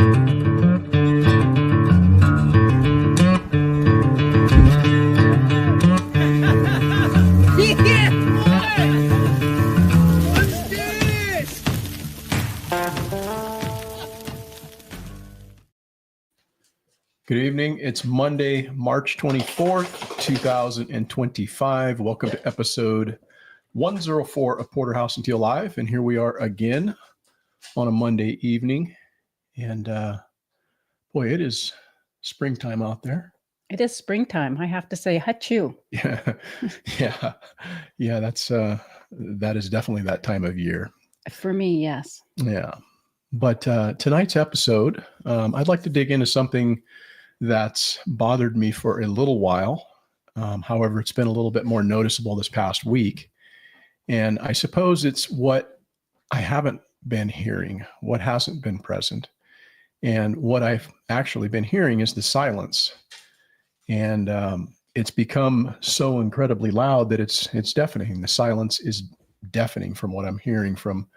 Good evening. It's Monday, March 24th, 2025. Welcome to episode 104 of Porterhouse and Teal Live. And here we are again on a Monday evening. And boy, it is springtime out there. It is springtime. I have to say, hachoo. Yeah. That is definitely that time of year. For me, yes. Yeah. But tonight's episode, I'd like to dig into something that's bothered me for a little while. However, it's been a little bit more noticeable this past week. And I suppose it's what I haven't been hearing, what hasn't been present. And what I've actually been hearing is the silence. And it's become so incredibly loud that it's deafening. The silence is deafening from what I'm hearing from,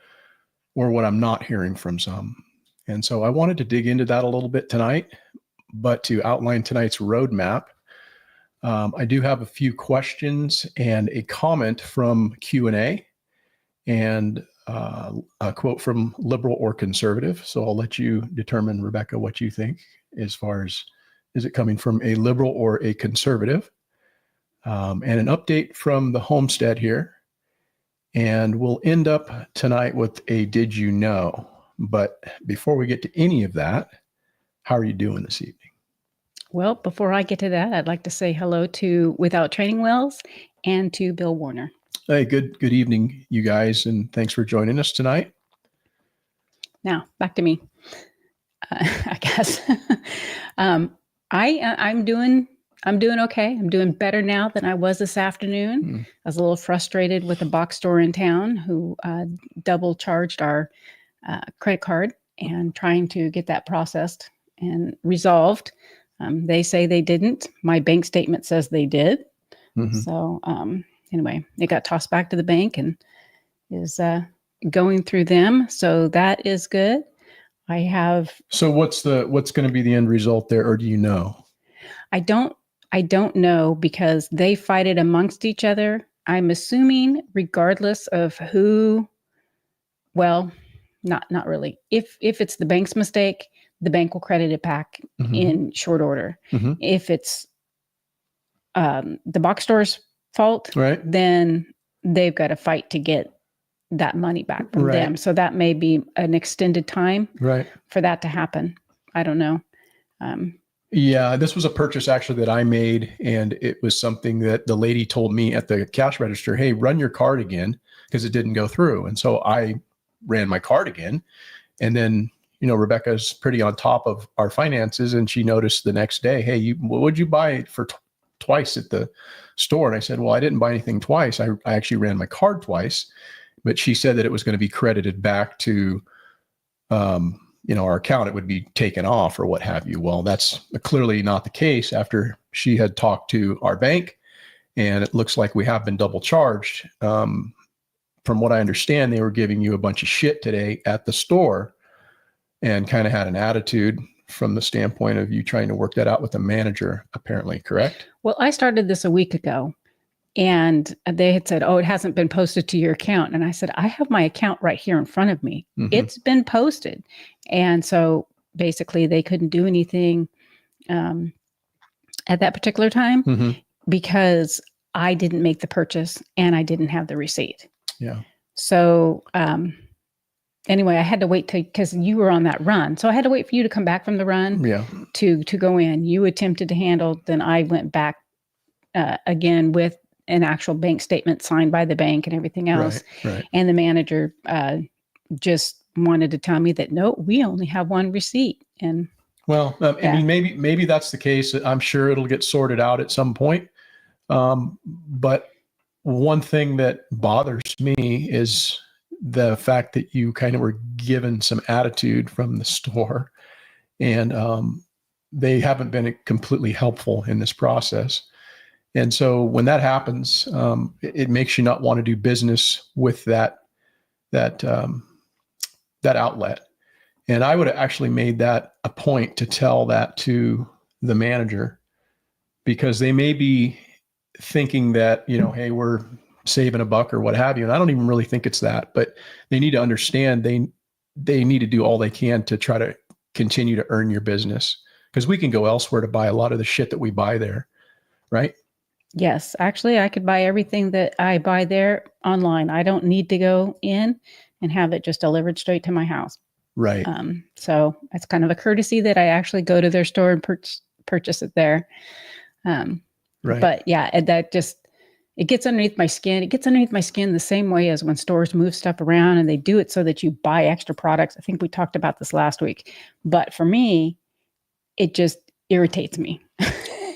or what I'm not hearing from some. And so I wanted to dig into that a little bit tonight. But to outline tonight's roadmap, I do have a few questions and a comment from Q&A and a quote from liberal or conservative. So I'll let you determine, Rebecca, what you think as far as, is it coming from a liberal or a conservative? And an update from the Homestead here. And we'll end up tonight with a did you know? But before we get to any of that, how are you doing this evening? Well, before I get to that, I'd like to say hello to Without Training Wheels and to Bill Warner. Hey, good evening, you guys, and thanks for joining us tonight. Now, back to me. I guess I'm doing okay. I'm doing better now than I was this afternoon. I was a little frustrated with a box store in town who double charged our credit card and trying to get that processed and resolved. They say they didn't. My bank statement says they did. Mm-hmm. So anyway, it got tossed back to the bank and is going through them. So that is good. I have. So what's going to be the end result there, or do you know? I don't know because they fight it amongst each other. I'm assuming regardless of who, well, not really. If it's the bank's mistake, the bank will credit it back mm-hmm. in short order. Mm-hmm. If it's the box store's fault, right, then they've got to fight to get that money back from them. So that may be an extended time for that to happen. I don't know. Yeah, this was a purchase actually that I made, and it was something that the lady told me at the cash register, hey, run your card again, because it didn't go through. And so I ran my card again. And then, Rebecca's pretty on top of our finances, and she noticed the next day, hey, what would you buy for twice at the store? And I said, well, I didn't buy anything twice. I actually ran my card twice, but she said that it was going to be credited back to, our account. It would be taken off or what have you. Well, that's clearly not the case after she had talked to our bank, and it looks like we have been double charged. From what I understand, they were giving you a bunch of shit today at the store and kind of had an attitude from the standpoint of you trying to work that out with the manager, apparently, correct? Well, I started this a week ago, and they had said, oh, it hasn't been posted to your account. And I said, I have my account right here in front of me. Mm-hmm. It's been posted. And so basically they couldn't do anything at that particular time mm-hmm. because I didn't make the purchase and I didn't have the receipt. Yeah. So anyway, I had to wait because you were on that run. So I had to wait for you to come back from the run to go in. You attempted to handle, then I went back again with an actual bank statement signed by the bank and everything else. Right. And the manager just wanted to tell me that, no, we only have one receipt. And well, I mean, maybe that's the case. I'm sure it'll get sorted out at some point. But one thing that bothers me is the fact that you kind of were given some attitude from the store, and they haven't been completely helpful in this process. And so when that happens, it makes you not want to do business with that outlet. And I would have actually made that a point to tell that to the manager, because they may be thinking that, hey, we're saving a buck or what have you. And I don't even really think it's that, but they need to understand they need to do all they can to try to continue to earn your business, because we can go elsewhere to buy a lot of the shit that we buy there. Right. Yes. Actually, I could buy everything that I buy there online. I don't need to go in and have it just delivered straight to my house. Right. So it's kind of a courtesy that I actually go to their store and purchase it there. Right. But yeah, it gets underneath my skin. It gets underneath my skin the same way as when stores move stuff around and they do it so that you buy extra products. I think we talked about this last week. But for me, it just irritates me.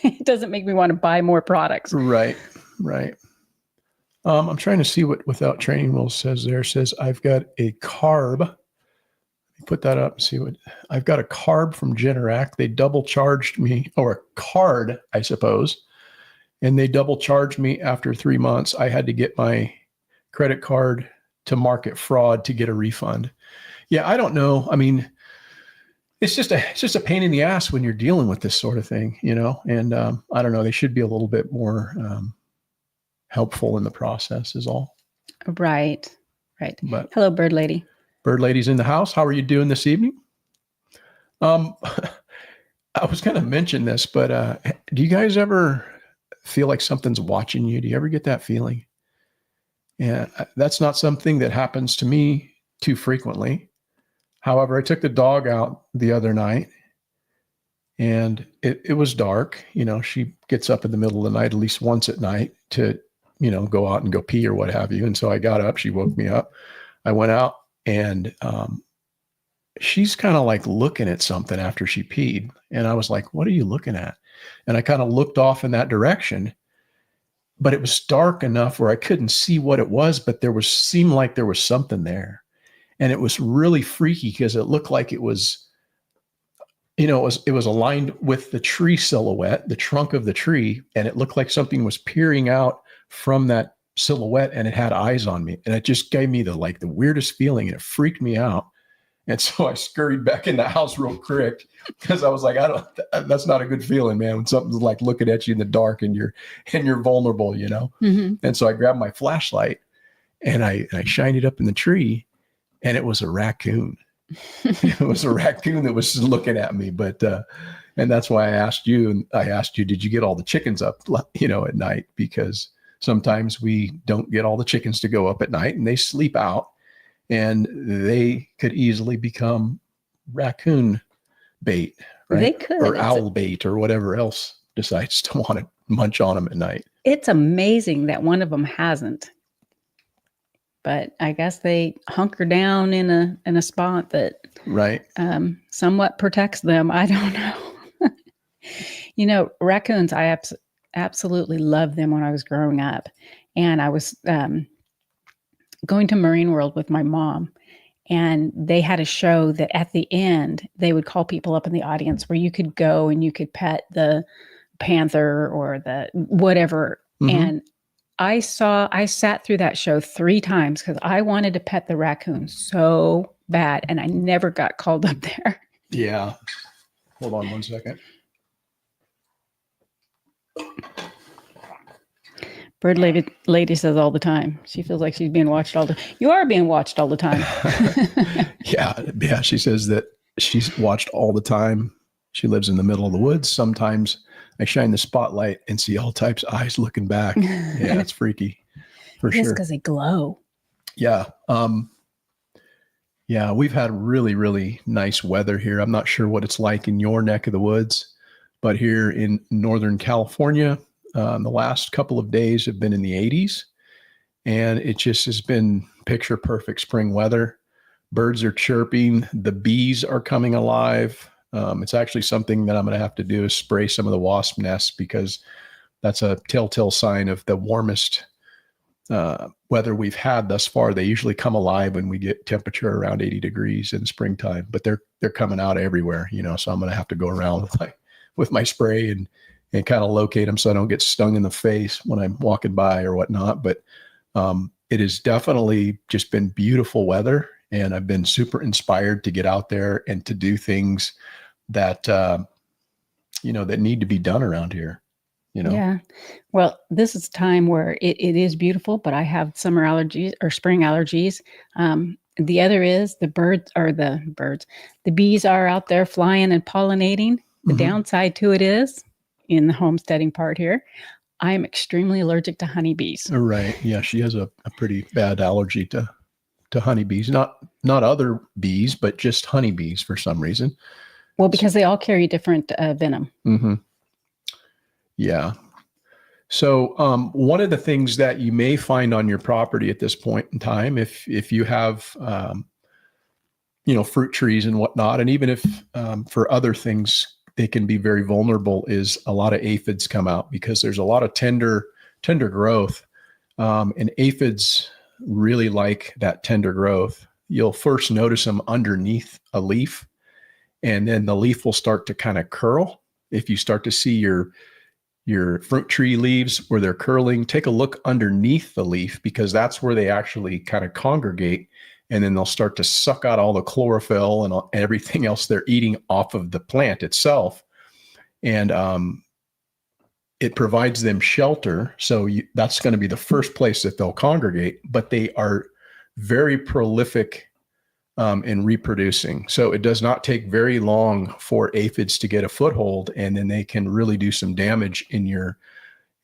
It doesn't make me want to buy more products. Right. Right. I'm trying to see what Without Training Wheels says there. It says, I've got a carb. Put that up and see what I've got. A carb from Generac. They double charged me, or a card, I suppose. And they double charged me after 3 months. I had to get my credit card to mark it fraud to get a refund. Yeah, I don't know. I mean, it's just a pain in the ass when you're dealing with this sort of thing, and I don't know. They should be a little bit more helpful in the process is all. Right. But hello, Bird Lady. Bird Lady's in the house. How are you doing this evening? I was going to mention this, but do you guys ever feel like something's watching you? Do you ever get that feeling? Yeah, that's not something that happens to me too frequently. However, I took the dog out the other night and it was dark. She gets up in the middle of the night, at least once at night, to, go out and go pee or what have you. And so I got up, she woke me up. I went out and she's kind of like looking at something after she peed. And I was like, what are you looking at? And I kind of looked off in that direction, but it was dark enough where I couldn't see what it was, but seemed like there was something there. And it was really freaky because it looked like it was, it was aligned with the tree silhouette, the trunk of the tree. And it looked like something was peering out from that silhouette and it had eyes on me. And it just gave me the weirdest feeling and it freaked me out. And so I scurried back in the house real quick because I was like, that's not a good feeling, man, when something's like looking at you in the dark and you're vulnerable, Mm-hmm. And so I grabbed my flashlight and I shined it up in the tree and it was a raccoon. It was a raccoon that was looking at me. But, and that's why I asked you, did you get all the chickens up, at night? Because sometimes we don't get all the chickens to go up at night and they sleep out. And they could easily become raccoon bait, right? They could. Or owl bait or whatever else decides to want to munch on them at night. It's amazing that one of them hasn't. But I guess they hunker down in a spot that right somewhat protects them. I don't know. Raccoons, I absolutely loved them when I was growing up. And I was going to Marine World with my mom, and they had a show that at the end, they would call people up in the audience where you could go and you could pet the panther or the whatever. Mm-hmm. And I sat through that show 3 times because I wanted to pet the raccoon so bad, and I never got called up there. Yeah. Hold on 1 second. Bird lady says all the time. She feels like she's being watched all the time. You are being watched all the time. Yeah. She says that she's watched all the time. She lives in the middle of the woods. Sometimes I shine the spotlight and see all types of eyes looking back. Yeah, it's freaky for sure. It's because they glow. Yeah. Yeah, we've had really, really nice weather here. I'm not sure what it's like in your neck of the woods, but here in Northern California, the last couple of days have been in the 80s, and it just has been picture perfect spring weather. Birds are chirping. The bees are coming alive. It's actually something that I'm going to have to do is spray some of the wasp nests, because that's a telltale sign of the warmest weather we've had thus far. They usually come alive when we get temperature around 80 degrees in springtime, but they're coming out everywhere, so I'm going to have to go around with my spray and kind of locate them so I don't get stung in the face when I'm walking by or whatnot. But it has definitely just been beautiful weather. And I've been super inspired to get out there and to do things that, that need to be done around here, Yeah. Well, this is time where it is beautiful, but I have summer allergies or spring allergies. The other is the bees are out there flying and pollinating. The downside to it is, in the homesteading part here, I am extremely allergic to honeybees. Right. Yeah. She has a pretty bad allergy to honeybees, not other bees, but just honeybees for some reason. Well, because they all carry different venom. Mm-hmm. Yeah. So one of the things that you may find on your property at this point in time, if you have, fruit trees and whatnot, and even if for other things they can be very vulnerable, is a lot of aphids come out because there's a lot of tender growth, and aphids really like that tender growth. You'll first notice them underneath a leaf, and then the leaf will start to kind of curl. If you start to see your fruit tree leaves where they're curling, take a look underneath the leaf, because that's where they actually kind of congregate, and then they'll start to suck out all the chlorophyll and everything else they're eating off of the plant itself. And it provides them shelter. So that's going to be the first place that they'll congregate, but they are very prolific in reproducing. So it does not take very long for aphids to get a foothold, and then they can really do some damage in your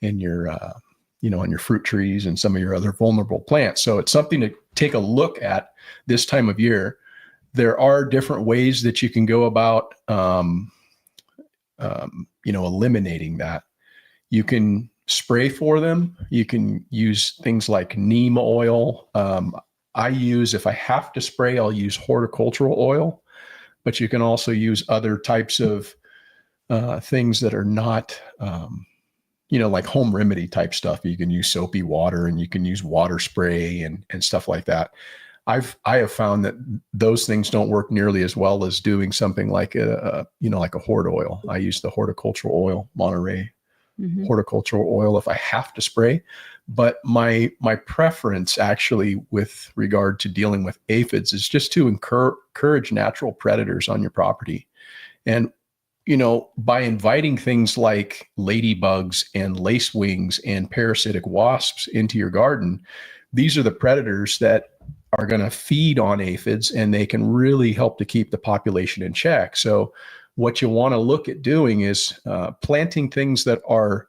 on your fruit trees and some of your other vulnerable plants. So it's something to take a look at this time of year. There are different ways that you can go about, eliminating that. You can spray for them. You can use things like neem oil. If I have to spray, I'll use horticultural oil, but you can also use other types of things that are not, like home remedy type stuff. You can use soapy water, and you can use water spray and stuff like that. I have found that those things don't work nearly as well as doing something like like a hort oil. I use the horticultural oil, Monterey horticultural oil, if I have to spray. But my preference actually with regard to dealing with aphids is just to encourage natural predators on your property. And, by inviting things like ladybugs and lacewings and parasitic wasps into your garden, these are the predators that are going to feed on aphids, and they can really help to keep the population in check. So what you want to look at doing is planting things that are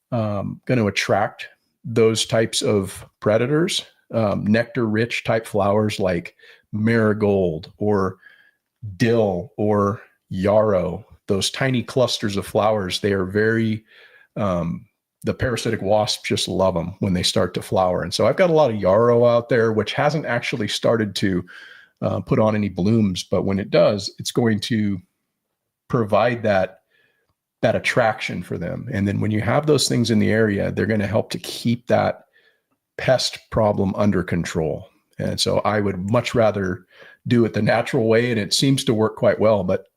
going to attract those types of predators, nectar-rich type flowers like marigold or dill or yarrow. Those tiny clusters of flowers, they are very, the parasitic wasps just love them when they start to flower. And so I've got a lot of yarrow out there, which hasn't actually started to put on any blooms, but when it does, it's going to provide that attraction for them. And then when you have those things in the area, they're going to help to keep that pest problem under control. And so I would much rather do it the natural way, and it seems to work quite well. But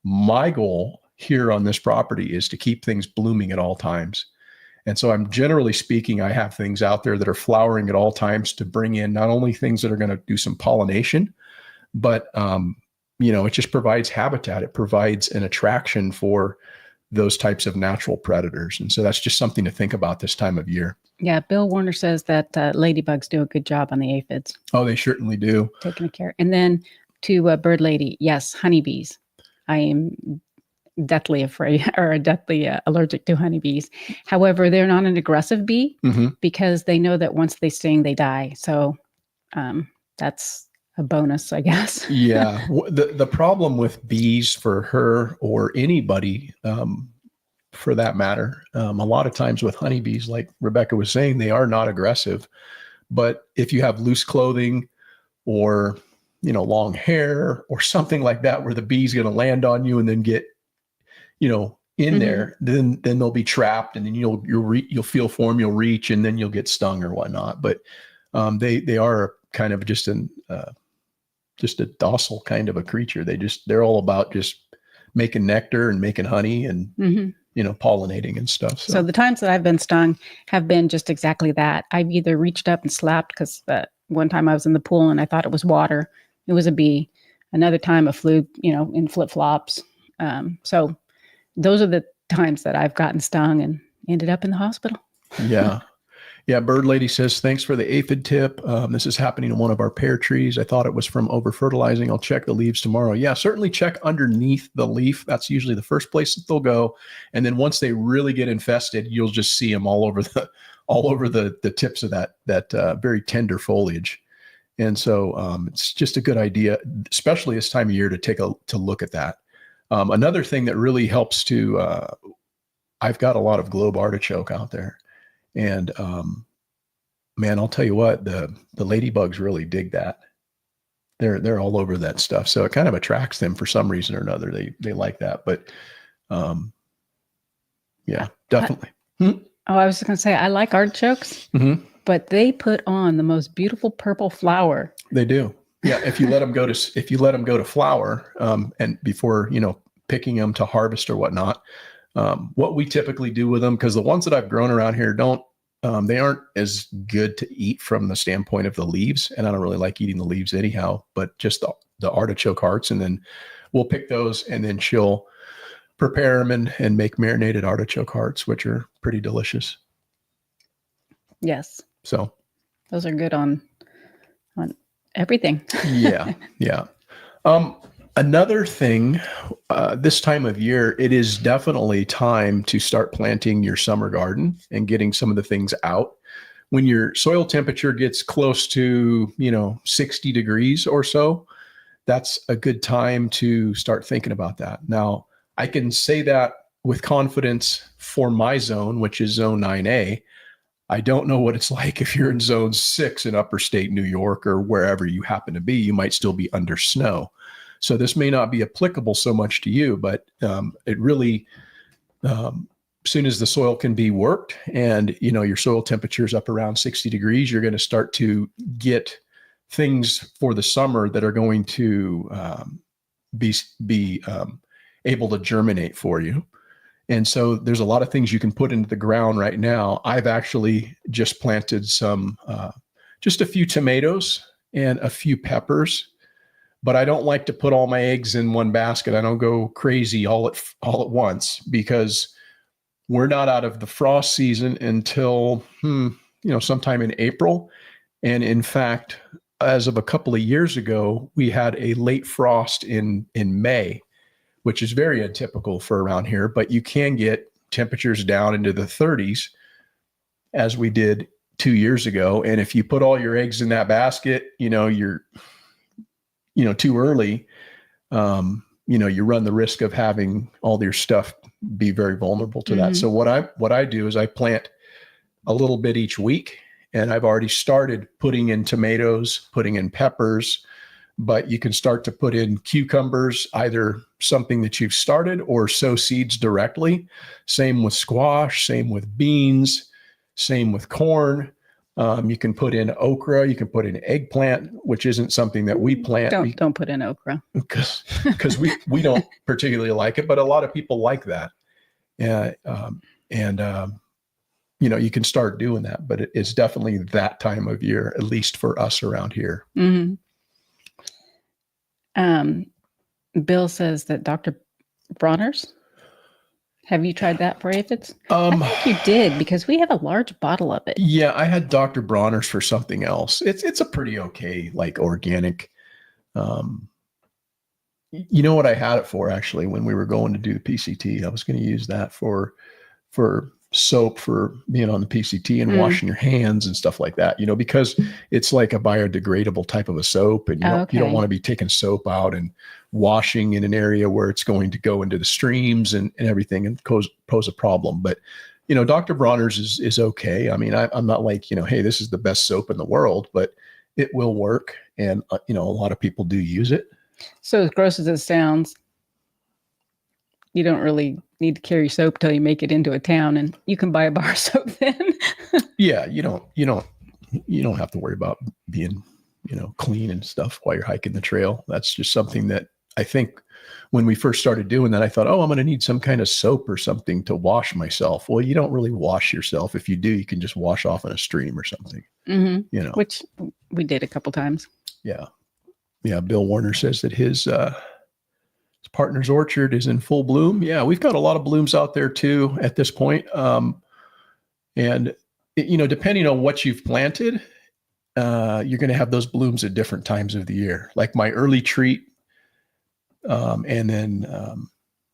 my goal here on this property is to keep things blooming at all times. And so I'm generally speaking, I have things out there that are flowering at all times to bring in not only things that are going to do some pollination, but it just provides habitat. It provides an attraction for those types of natural predators. And so that's just something to think about this time of year. Yeah, Bill Warner says that ladybugs do a good job on the aphids. Oh, they certainly do. Taking care. And then to Bird Lady, yes, honeybees. I am deathly afraid or deathly allergic to honeybees. However, they're not an aggressive bee because they know that once they sting, they die. So that's a bonus, I guess. Yeah. The problem with bees for her or anybody, for that matter, a lot of times with honeybees, like Rebecca was saying, they are not aggressive. But if you have loose clothing or, long hair or something like that, where the bee's going to land on you and then get, in there, then they'll be trapped, and then you'll feel for them, you'll reach, and then you'll get stung or whatnot. But they are kind of just a docile kind of a creature. They're all about just making nectar and making honey and, pollinating and stuff. So the times that I've been stung have been just exactly that. I've either reached up and slapped because One time I was in the pool and I thought it was water. It was a bee. Another time I flew, in flip-flops. So those are the times that I've gotten stung and ended up in the hospital. Yeah. Yeah. Bird Lady says, thanks for the aphid tip. This is happening to one of our pear trees. I thought it was from over fertilizing. I'll check the leaves tomorrow. Yeah, certainly check underneath the leaf. That's usually the first place that they'll go. And then once they really get infested, you'll just see them all over the tips of that very tender foliage. And so it's just a good idea, especially this time of year, to look at that. Another thing that really helps I've got a lot of globe artichoke out there, and man, I'll tell you what, the ladybugs really dig that. They're all over that stuff, so it kind of attracts them for some reason or another. They like that, but yeah, definitely. I was just gonna say I like artichokes. Mm-hmm. But they put on the most beautiful purple flower. They do. Yeah. If you let them go to flower, and before, picking them to harvest or whatnot, what we typically do with them, because the ones that I've grown around here they aren't as good to eat from the standpoint of the leaves. And I don't really like eating the leaves anyhow, but just the artichoke hearts. And then we'll pick those, and then she'll prepare them and make marinated artichoke hearts, which are pretty delicious. Yes. So those are good on everything. Yeah. Another thing, this time of year, it is definitely time to start planting your summer garden and getting some of the things out. When your soil temperature gets close to, 60 degrees or so, that's a good time to start thinking about that. Now, I can say that with confidence for my zone, which is zone 9A. I don't know what it's like if you're in zone 6 in upper state New York or wherever you happen to be. You might still be under snow. So this may not be applicable so much to you, but it really, as soon as the soil can be worked and, your soil temperature is up around 60 degrees, you're going to start to get things for the summer that are going to be able to germinate for you. And so there's a lot of things you can put into the ground right now. I've actually just planted just a few tomatoes and a few peppers, but I don't like to put all my eggs in one basket. I don't go crazy all at once, because we're not out of the frost season until, sometime in April. And in fact, as of a couple of years ago, we had a late frost in May, which is very atypical for around here, but you can get temperatures down into the 30s as we did 2 years ago. And if you put all your eggs in that basket, you're, too early, you run the risk of having all your stuff be very vulnerable to that. So what I do is I plant a little bit each week, and I've already started putting in tomatoes, putting in peppers, but you can start to put in cucumbers, either something that you've started or sow seeds directly. Same with squash, same with beans, same with corn. You can put in okra, you can put in eggplant, which isn't something that we plant. Don't put in okra. Because we don't particularly like it, but a lot of people like that. You can start doing that, but it's definitely that time of year, at least for us around here. Mm-hmm. Bill says that Dr. Bronner's. Have you tried that for aphids? I think you did, because we have a large bottle of it. Yeah, I had Dr. Bronner's for something else. It's a pretty okay, like organic. You know what I had it for, actually, when we were going to do the PCT? I was going to use that for soap for being on the PCT and washing your hands and stuff like that, because it's like a biodegradable type of a soap, and you don't want to be taking soap out and washing in an area where it's going to go into the streams and everything and pose a problem. But, Dr. Bronner's is okay. I mean, I'm not like, hey, this is the best soap in the world, but it will work. And, a lot of people do use it. So as gross as it sounds, you don't really need to carry soap till you make it into a town, and you can buy a bar of soap then. Yeah, you don't have to worry about being, clean and stuff while you're hiking the trail. That's just something that I think when we first started doing that, I thought, I'm going to need some kind of soap or something to wash myself. Well, you don't really wash yourself. If you do, you can just wash off in a stream or something. Mm-hmm. Which We did a couple times. Yeah. Yeah. Bill Warner says that his partner's orchard is in full bloom. Yeah. We've got a lot of blooms out there too at this point. And depending on what you've planted, you're going to have those blooms at different times of the year. Like my early treat, and then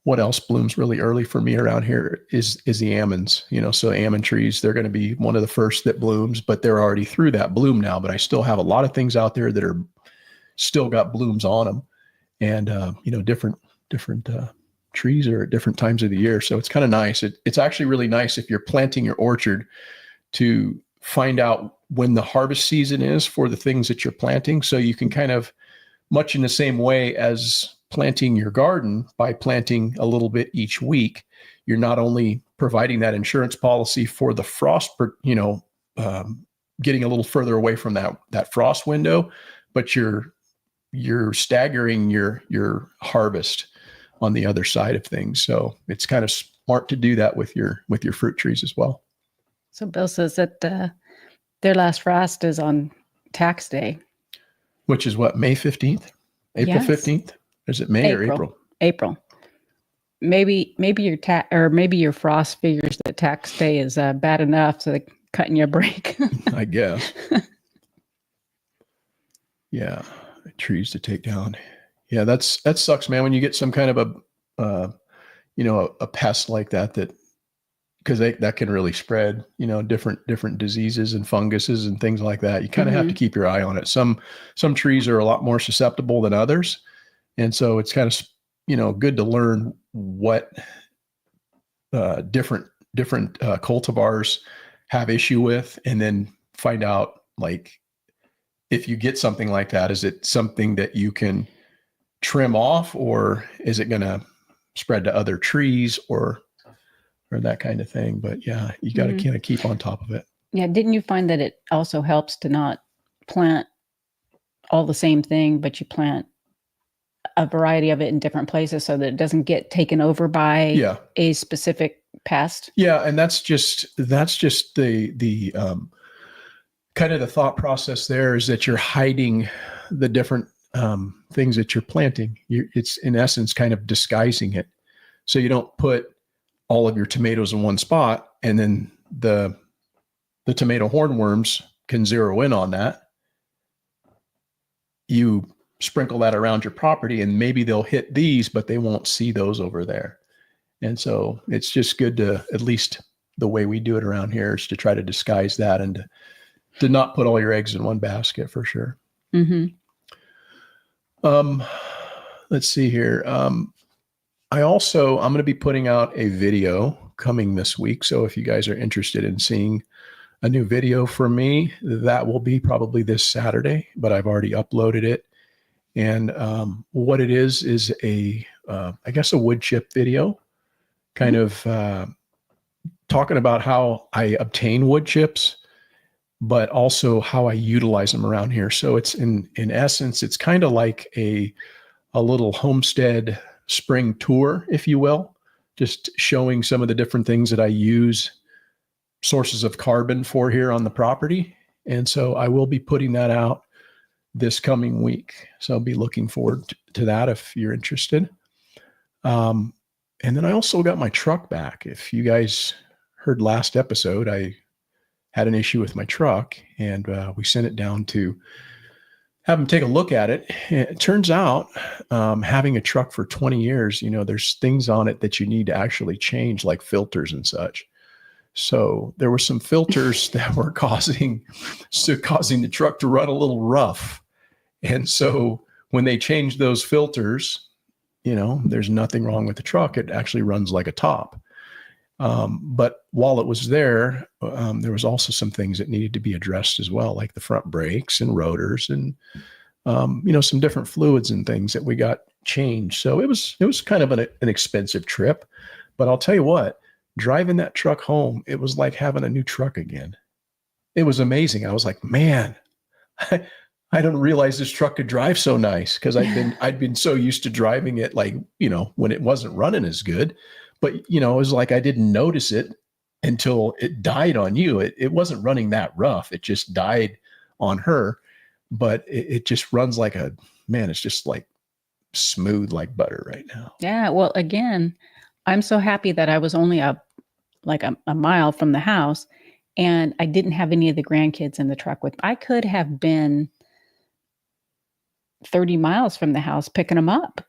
what else blooms really early for me around here is the almonds. So almond trees, they're going to be one of the first that blooms, but they're already through that bloom now. But I still have a lot of things out there that are still got blooms on them, and different trees are at different times of the year. So it's kind of nice. It's actually really nice if you're planting your orchard to find out when the harvest season is for the things that you're planting. So you can kind of, much in the same way as planting your garden, by planting a little bit each week, you're not only providing that insurance policy for the frost, getting a little further away from that frost window, but you're staggering your harvest on the other side of things. So it's kind of smart to do that with your fruit trees as well. So Bill says that their last frost is on tax day. Which is what, May 15th? April 15th? Is it May or April? April. Maybe your frost figures that tax day is bad enough, so they're cutting you a break. I guess. Yeah, trees to take down. Yeah, that sucks, man. When you get some kind of a pest like that because that can really spread, different diseases and funguses and things like that. You kind of have to keep your eye on it. Some trees are a lot more susceptible than others. And so it's kind of, good to learn what different cultivars have issue with, and then find out, like, if you get something like that, is it something that you can trim off, or is it going to spread to other trees or that kind of thing? But yeah, you got to kind of keep on top of it. Yeah. Didn't you find that it also helps to not plant all the same thing, but you plant a variety of it in different places so that it doesn't get taken over by a specific pest? Yeah. And that's just the kind of the thought process there, is that you're hiding the different things that you're planting. It's in essence kind of disguising it. So you don't put all of your tomatoes in one spot, and then the tomato hornworms can zero in on that. You sprinkle that around your property, and maybe they'll hit these, but they won't see those over there. And so it's just good to, at least the way we do it around here, is to try to disguise that and to not put all your eggs in one basket, for sure. Mm-hmm. Let's see here. I'm going to be putting out a video coming this week. So if you guys are interested in seeing a new video from me, that will be probably this Saturday, but I've already uploaded it. And what it is I guess a wood chip video, kind of talking about how I obtain wood chips, but also how I utilize them around here. So it's in essence, it's kind of like a little homestead spring tour, if you will, just showing some of the different things that I use sources of carbon for here on the property. And so I will be putting that out this coming week. So I'll be looking forward to that if you're interested. And then I also got my truck back. If you guys heard last episode, I had an issue with my truck, and we sent it down to have them take a look at it. It turns out, having a truck for 20 years, there's things on it that you need to actually change, like filters and such. So there were some filters that were causing the truck to run a little rough. And so when they changed those filters, there's nothing wrong with the truck. It actually runs like a top. But while it was there was also some things that needed to be addressed as well, like the front brakes and rotors and, some different fluids and things that we got changed. So it was kind of an expensive trip, but I'll tell you what, driving that truck home, it was like having a new truck again. It was amazing. I was like, man, I don't realize this truck could drive so nice, because I'd been so used to driving it, like, when it wasn't running as good. But, it was like I didn't notice it until it died on you. It wasn't running that rough. It just died on her. but it just runs like it's just like smooth like butter right now. Yeah. Well, again, I'm so happy that I was only a mile from the house and I didn't have any of the grandkids in the truck with me. I could have been 30 miles from the house picking them up.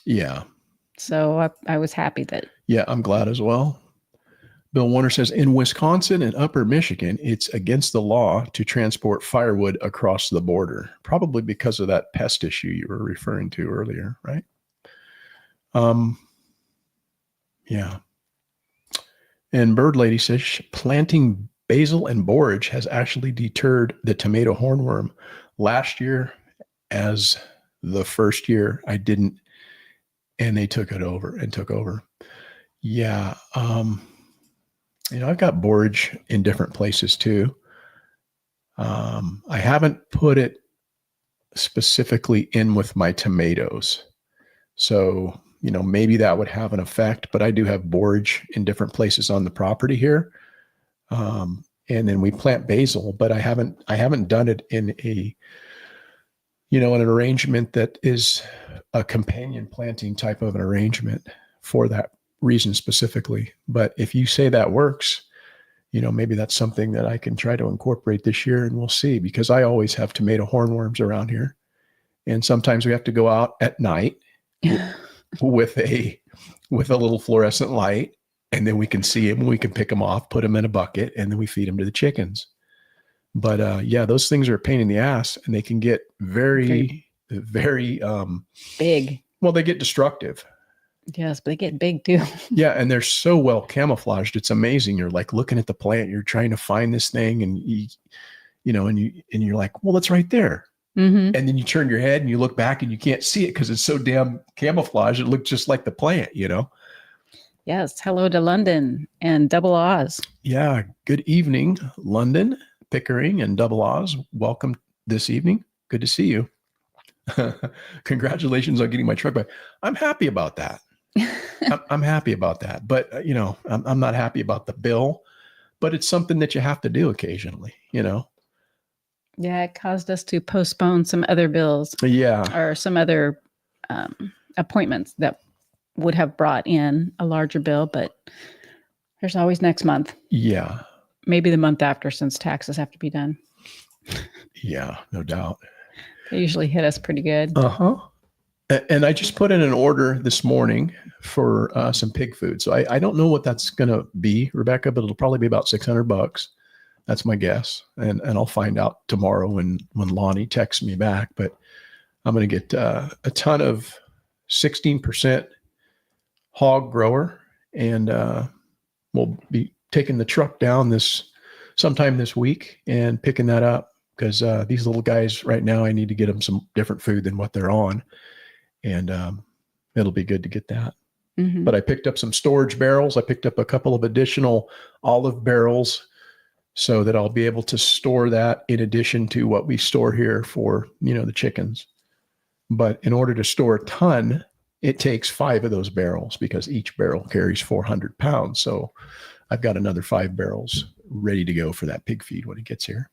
Yeah. So I was happy that. Yeah, I'm glad as well. Bill Warner says, in Wisconsin and Upper Michigan, it's against the law to transport firewood across the border, probably because of that pest issue you were referring to earlier, right? Yeah. And Bird Lady says, planting basil and borage has actually deterred the tomato hornworm. Last year, as the first year, I didn't, and they took over. Yeah. I've got borage in different places too. I haven't put it specifically in with my tomatoes. So, maybe that would have an effect, but I do have borage in different places on the property here. And then we plant basil, but I haven't done it in in an arrangement that is a companion planting type of an arrangement for that reason specifically. But if you say that works, maybe that's something that I can try to incorporate this year, and we'll see, because I always have tomato hornworms around here. And sometimes we have to go out at night with a little fluorescent light, and then we can see them and we can pick them off, put them in a bucket, and then we feed them to the chickens. But yeah, those things are a pain in the ass, and they can get very, very big. Well, they get destructive. Yes, but they get big too. Yeah, and they're so well camouflaged. It's amazing. You're like looking at the plant, you're trying to find this thing, and you're like, well, it's right there. Mm-hmm. And then you turn your head and you look back and you can't see it because it's so damn camouflaged. It looks just like the plant, Yes. Hello to London and Double Oz. Yeah. Good evening, London, Pickering, and Double Oz. Welcome this evening. Good to see you. Congratulations on getting my truck back. I'm happy about that. I'm happy about that. But, I'm not happy about the bill, but it's something that you have to do occasionally, Yeah, it caused us to postpone some other bills. Yeah. Or some other appointments that would have brought in a larger bill, but there's always next month. Yeah. Maybe the month after, since taxes have to be done. Yeah, no doubt. They usually hit us pretty good. Uh-huh. And I just put in an order this morning for some pig food. So I don't know what that's going to be, Rebecca, but it'll probably be about $600. That's my guess. And I'll find out tomorrow when Lonnie texts me back. But I'm going to get a ton of 16% hog grower. And we'll be taking the truck down sometime this week and picking that up, because these little guys right now, I need to get them some different food than what they're on. And it'll be good to get that. Mm-hmm. But I picked up some storage barrels. I picked up a couple of additional olive barrels so that I'll be able to store that in addition to what we store here for, the chickens. But in order to store a ton, it takes 5 of those barrels, because each barrel carries 400 pounds. So I've got another 5 barrels ready to go for that pig feed when it gets here.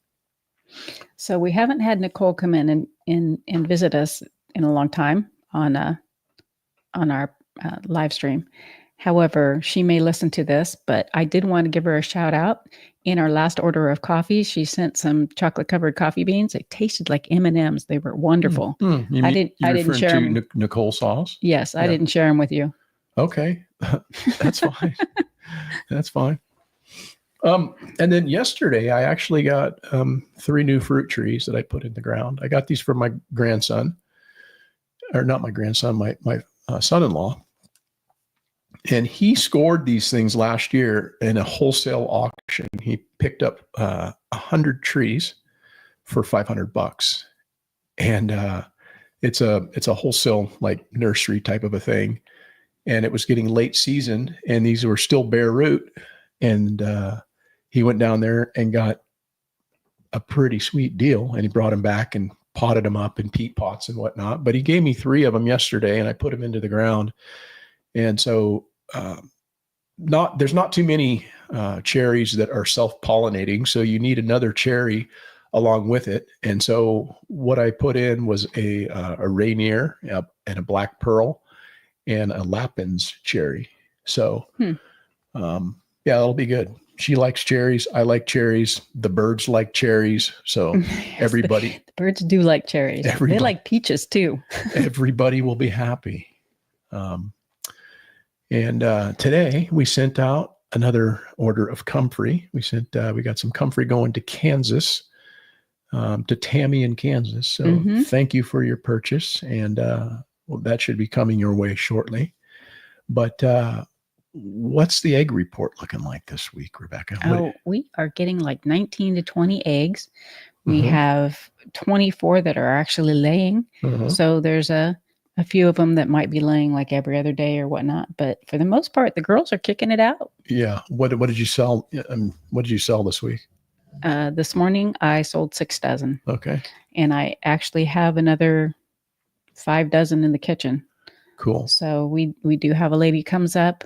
So we haven't had Nicole come in and visit us in a long time on our live stream. However, she may listen to this, but I did want to give her a shout out. In our last order of coffee, she sent some chocolate covered coffee beans. They tasted like M&Ms. They were wonderful. I didn't share them. Nicole sauce? Yes, I didn't share them with you. Okay, that's fine. That's fine. And then yesterday, I actually got 3 new fruit trees that I put in the ground. I got these from my grandson, or not my grandson, my son-in-law. And he scored these things last year in a wholesale auction. He picked up 100 trees for $500. And it's a wholesale, like, nursery type of a thing. And it was getting late season, and these were still bare root. And he went down there and got a pretty sweet deal, and he brought them back and potted them up in peat pots and whatnot. But he gave me 3 of them yesterday, and I put them into the ground. And so there's not too many cherries that are self-pollinating. So you need another cherry along with it. And so what I put in was a Rainier and a Black Pearl and a Lappin's cherry. So, yeah, it'll be good. She likes cherries. I like cherries. The birds like cherries. So everybody, the birds do like cherries. They like peaches too. Everybody will be happy. And today we sent out another order of comfrey. We got some comfrey going to Kansas, to Tammy in Kansas. So thank you for your purchase. And well, that should be coming your way shortly. But what's the egg report looking like this week, Rebecca? We are getting like 19 to 20 eggs. We have 24 that are actually laying. So there's a few of them that might be laying like every other day or whatnot. But for the most part, the girls are kicking it out. Yeah. What did you sell? What did you sell this week? This morning, I sold 6 dozen. Okay. And I actually have another 5 dozen in the kitchen. Cool. So we do have a lady comes up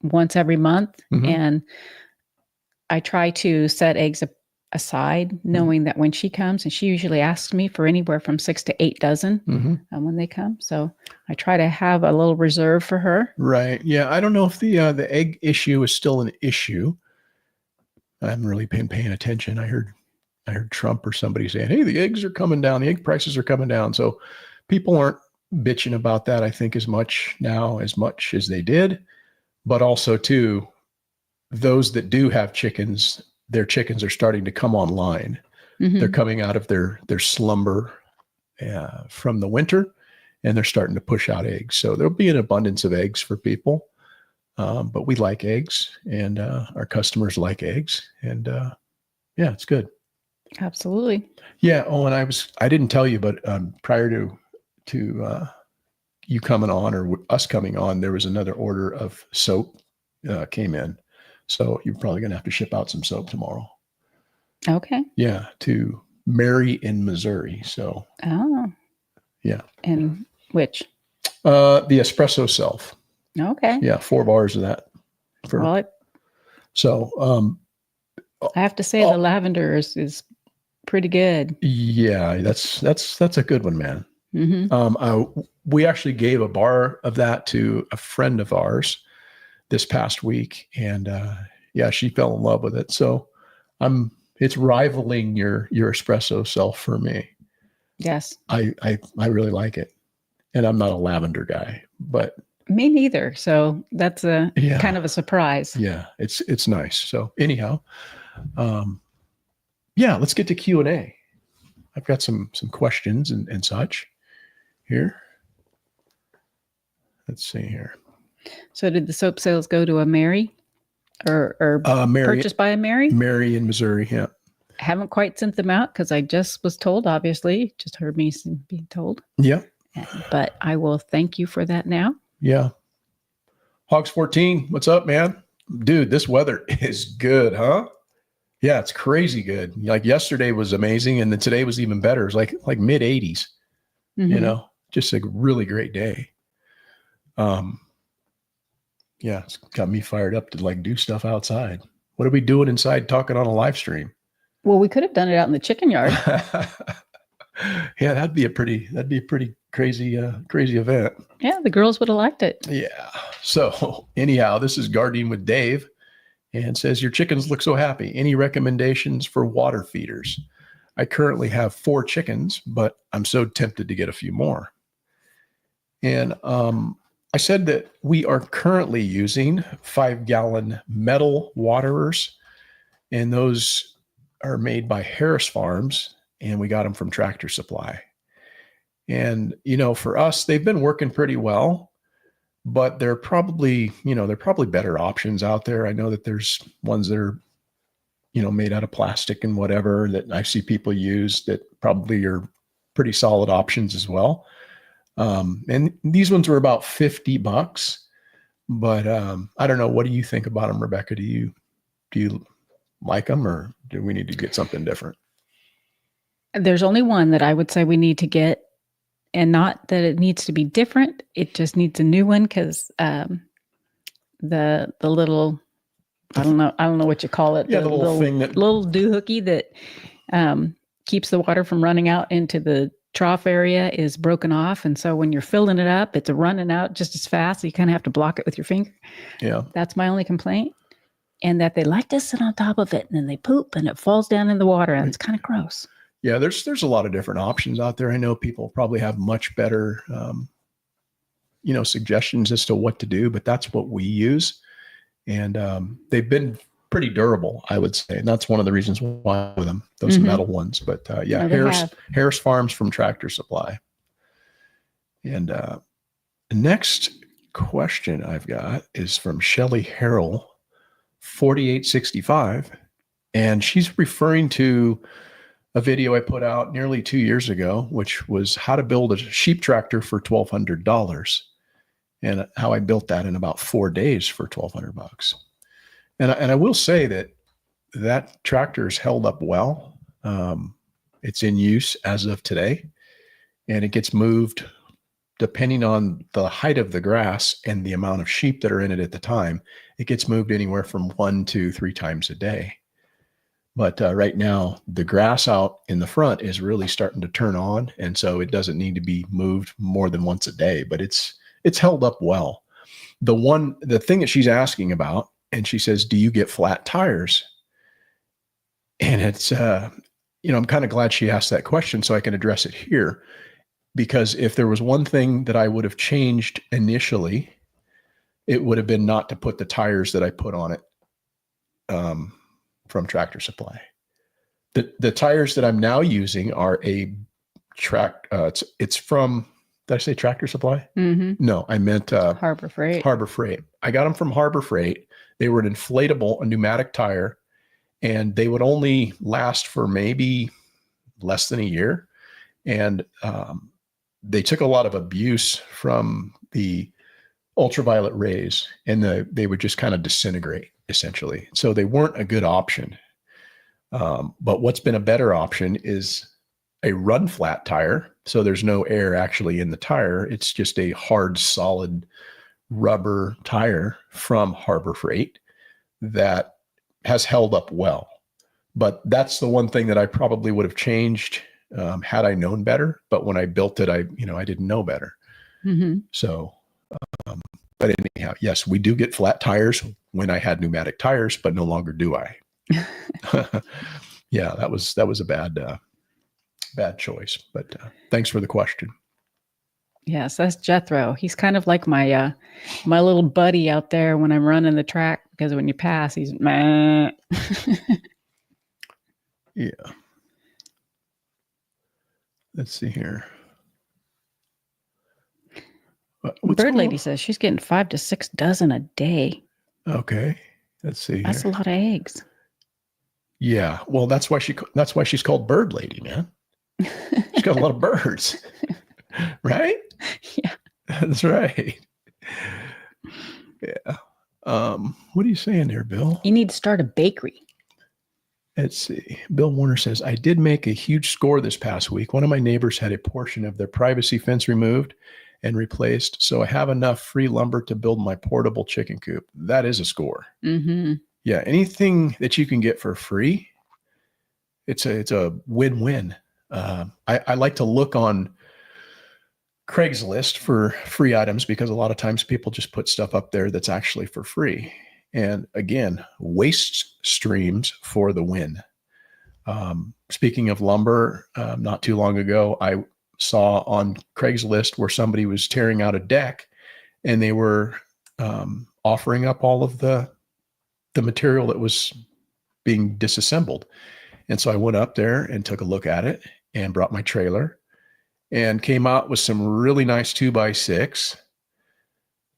once every month, and I try to set eggs aside, knowing that when she comes, and she usually asks me for anywhere from 6 to 8 dozen when they come. So I try to have a little reserve for her. Right. Yeah. I don't know if the egg issue is still an issue. I haven't really been paying attention. I heard Trump or somebody saying, "Hey, the eggs are coming down. The egg prices are coming down." So people aren't bitching about that, I think, as much as they did. But also, too, those that do have chickens, their chickens are starting to come online. They're coming out of their slumber from the winter, and they're starting to push out eggs. So there'll be an abundance of eggs for people. But we like eggs, and our customers like eggs. And yeah, it's good. Absolutely. Yeah. Oh, and I didn't tell you, but prior to you coming on or us coming on, there was another order of soap came in. So you're probably going to have to ship out some soap tomorrow. Okay. Yeah. To Mary in Missouri. So. Oh. Yeah. And which? The espresso self. Okay. Yeah. 4 bars of that. So, I have to say the lavender is pretty good. Yeah, that's a good one, man. We actually gave a bar of that to a friend of ours this past week, and yeah, she fell in love with it. So it's rivaling your espresso self for me. Yes. I really like it. And I'm not a lavender guy, but me neither. So that's kind of a surprise. Yeah, it's nice. So anyhow, yeah, let's get to Q&A. I've got some questions and such here. Let's see here. So did the soap sales go to a Mary or Mary, purchased by a Mary? Mary in Missouri, yeah. Haven't quite sent them out because I just was told, obviously, just heard me being told. Yeah. But I will thank you for that now. Yeah. Hogs 14, what's up, man? Dude, this weather is good, huh? Yeah, it's crazy good. Like yesterday was amazing, and then today was even better. It's like mid 80s. You know, just a really great day. Yeah, it's got me fired up to like do stuff outside. What are we doing inside talking on a live stream? Well, we could have done it out in the chicken yard. Yeah, that'd be a pretty crazy event. Yeah, the girls would have liked it. Yeah. So anyhow, this is Gardening with Dave, and says, your chickens look so happy. Any recommendations for water feeders? I currently have 4 chickens, but I'm so tempted to get a few more. And I said that we are currently using 5-gallon metal waterers, and those are made by Harris Farms, and we got them from Tractor Supply. And, you know, for us, they've been working pretty well, but they're probably better options out there. I know that there's ones that are, you know, made out of plastic and whatever that I see people use that probably are pretty solid options as well. And these ones were about $50, but I don't know. What do you think about them, Rebecca? Do you like them, or do we need to get something different? There's only one that I would say we need to get, and not that it needs to be different. It just needs a new one because the little, I don't know what you call it. Yeah, the little thing that little doohickey that keeps the water from running out into the trough area is broken off. And so when you're filling it up, it's running out just as fast. So you kind of have to block it with your finger. Yeah. That's my only complaint. And that they like to sit on top of it and then they poop and it falls down in the water and it's kind of gross. Yeah, there's a lot of different options out there. I know people probably have much better, suggestions as to what to do, but that's what we use. And they've been pretty durable, I would say. And that's one of the reasons why with them, those metal ones. But yeah, Harris Farms from Tractor Supply. And the next question I've got is from Shelly Harrell, 4865. And she's referring to a video I put out nearly 2 years ago, which was how to build a sheep tractor for $1,200, and how I built that in about 4 days for $1,200. And I will say that tractor's held up well. It's in use as of today, and it gets moved depending on the height of the grass and the amount of sheep that are in it at the time. It gets moved anywhere from 1 to 3 times a day. But right now, the grass out in the front is really starting to turn on. And so it doesn't need to be moved more than once a day, but it's held up well. The thing that she's asking about, and she says, do you get flat tires? And it's, I'm kind of glad she asked that question so I can address it here. Because if there was one thing that I would have changed initially, it would have been not to put the tires that I put on it from Tractor Supply. The tires that I'm now using are a it's from, did I say Tractor Supply? Mm-hmm. No, I meant Harbor Freight. Harbor Freight. I got them from Harbor Freight. They were an inflatable, a pneumatic tire, and they would only last for maybe less than a year. And they took a lot of abuse from the ultraviolet rays, and they would just kind of disintegrate, essentially. So they weren't a good option. But what's been a better option is a run flat tire. So there's no air actually in the tire. It's just a hard, solid rubber tire from Harbor Freight that has held up well. But that's the one thing that I probably would have changed had I known better. But when I built it, I didn't know better. Mm-hmm. So, but anyhow, yes, we do get flat tires when I had pneumatic tires, but no longer do I. Yeah, that was a bad choice, but thanks for the question. Yes, that's Jethro. He's kind of like my little buddy out there when I'm running the track, because when you pass, he's meh. Yeah. Let's see here. Bird Lady says she's getting 5 to 6 dozen a day. Okay. Let's see. That's here. A lot of eggs. Yeah. Well, that's why she's called Bird Lady, man. She's got a lot of birds. Right? Yeah. That's right. Yeah. What are you saying there, Bill? You need to start a bakery. Let's see. Bill Warner says, I did make a huge score this past week. One of my neighbors had a portion of their privacy fence removed and replaced, so I have enough free lumber to build my portable chicken coop. That is a score. Mm-hmm. Yeah, anything that you can get for free, it's a win-win. I like to look on Craigslist for free items, because a lot of times people just put stuff up there that's actually for free. And again, waste streams for the win. Speaking of lumber, not too long ago, I saw on Craigslist where somebody was tearing out a deck, and they were offering up all of the material that was being disassembled. And so I went up there and took a look at it and brought my trailer and came out with some really nice 2x6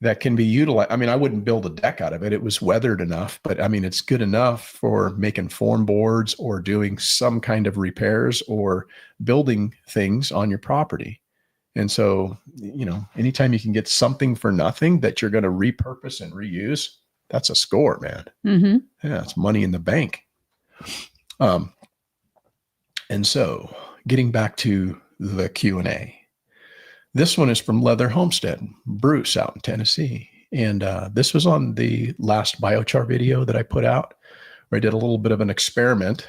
that can be utilized. I mean, I wouldn't build a deck out of it. It was weathered enough, but I mean, it's good enough for making form boards or doing some kind of repairs or building things on your property. And so, anytime you can get something for nothing that you're going to repurpose and reuse, that's a score, man. Mm-hmm. Yeah, it's money in the bank. And so getting back to the Q&A. This one is from Leather Homestead, Bruce out in Tennessee. And this was on the last biochar video that I put out, where I did a little bit of an experiment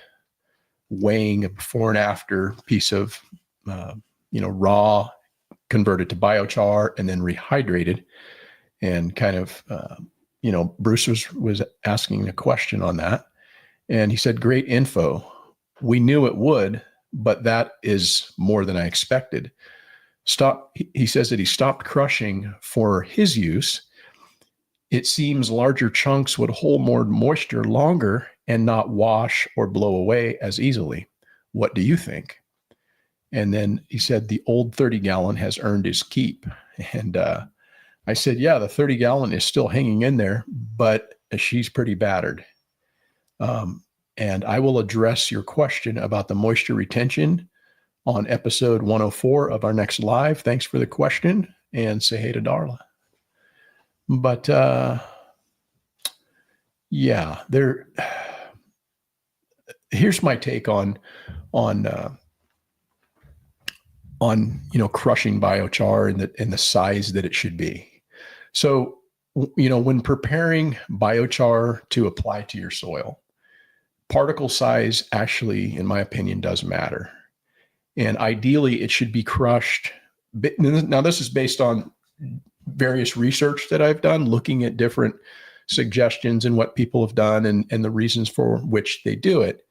weighing a before and after piece of, raw, converted to biochar, and then rehydrated. And kind of, Bruce was asking a question on that. And he said, great info. We knew it would, but that is more than I expected. He says that he stopped crushing for his use. It seems larger chunks would hold more moisture longer and not wash or blow away as easily. What do you think? And then he said the old 30-gallon has earned his keep. And I said, yeah, the 30-gallon is still hanging in there, but she's pretty battered. And I will address your question about the moisture retention on episode 104 of our next live. Thanks for the question, and say hey to Darla. But here's my take on crushing biochar and the size that it should be. So, when preparing biochar to apply to your soil, particle size actually, in my opinion, does matter. And ideally, it should be crushed. Now, this is based on various research that I've done, looking at different suggestions and what people have done and the reasons for which they do it.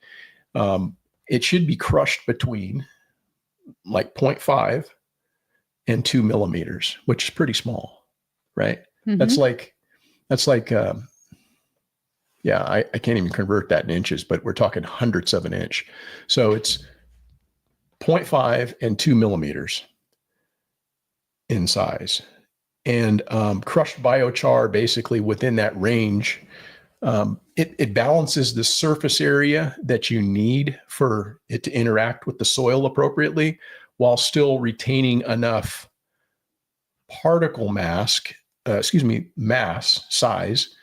It should be crushed between like 0.5 and 2 millimeters, which is pretty small, right? Mm-hmm. That's like, I can't even convert that in inches, but we're talking hundredths of an inch. So it's 0.5 and 2 millimeters in size. And crushed biochar, basically within that range, it balances the surface area that you need for it to interact with the soil appropriately, while still retaining enough particle mass, size,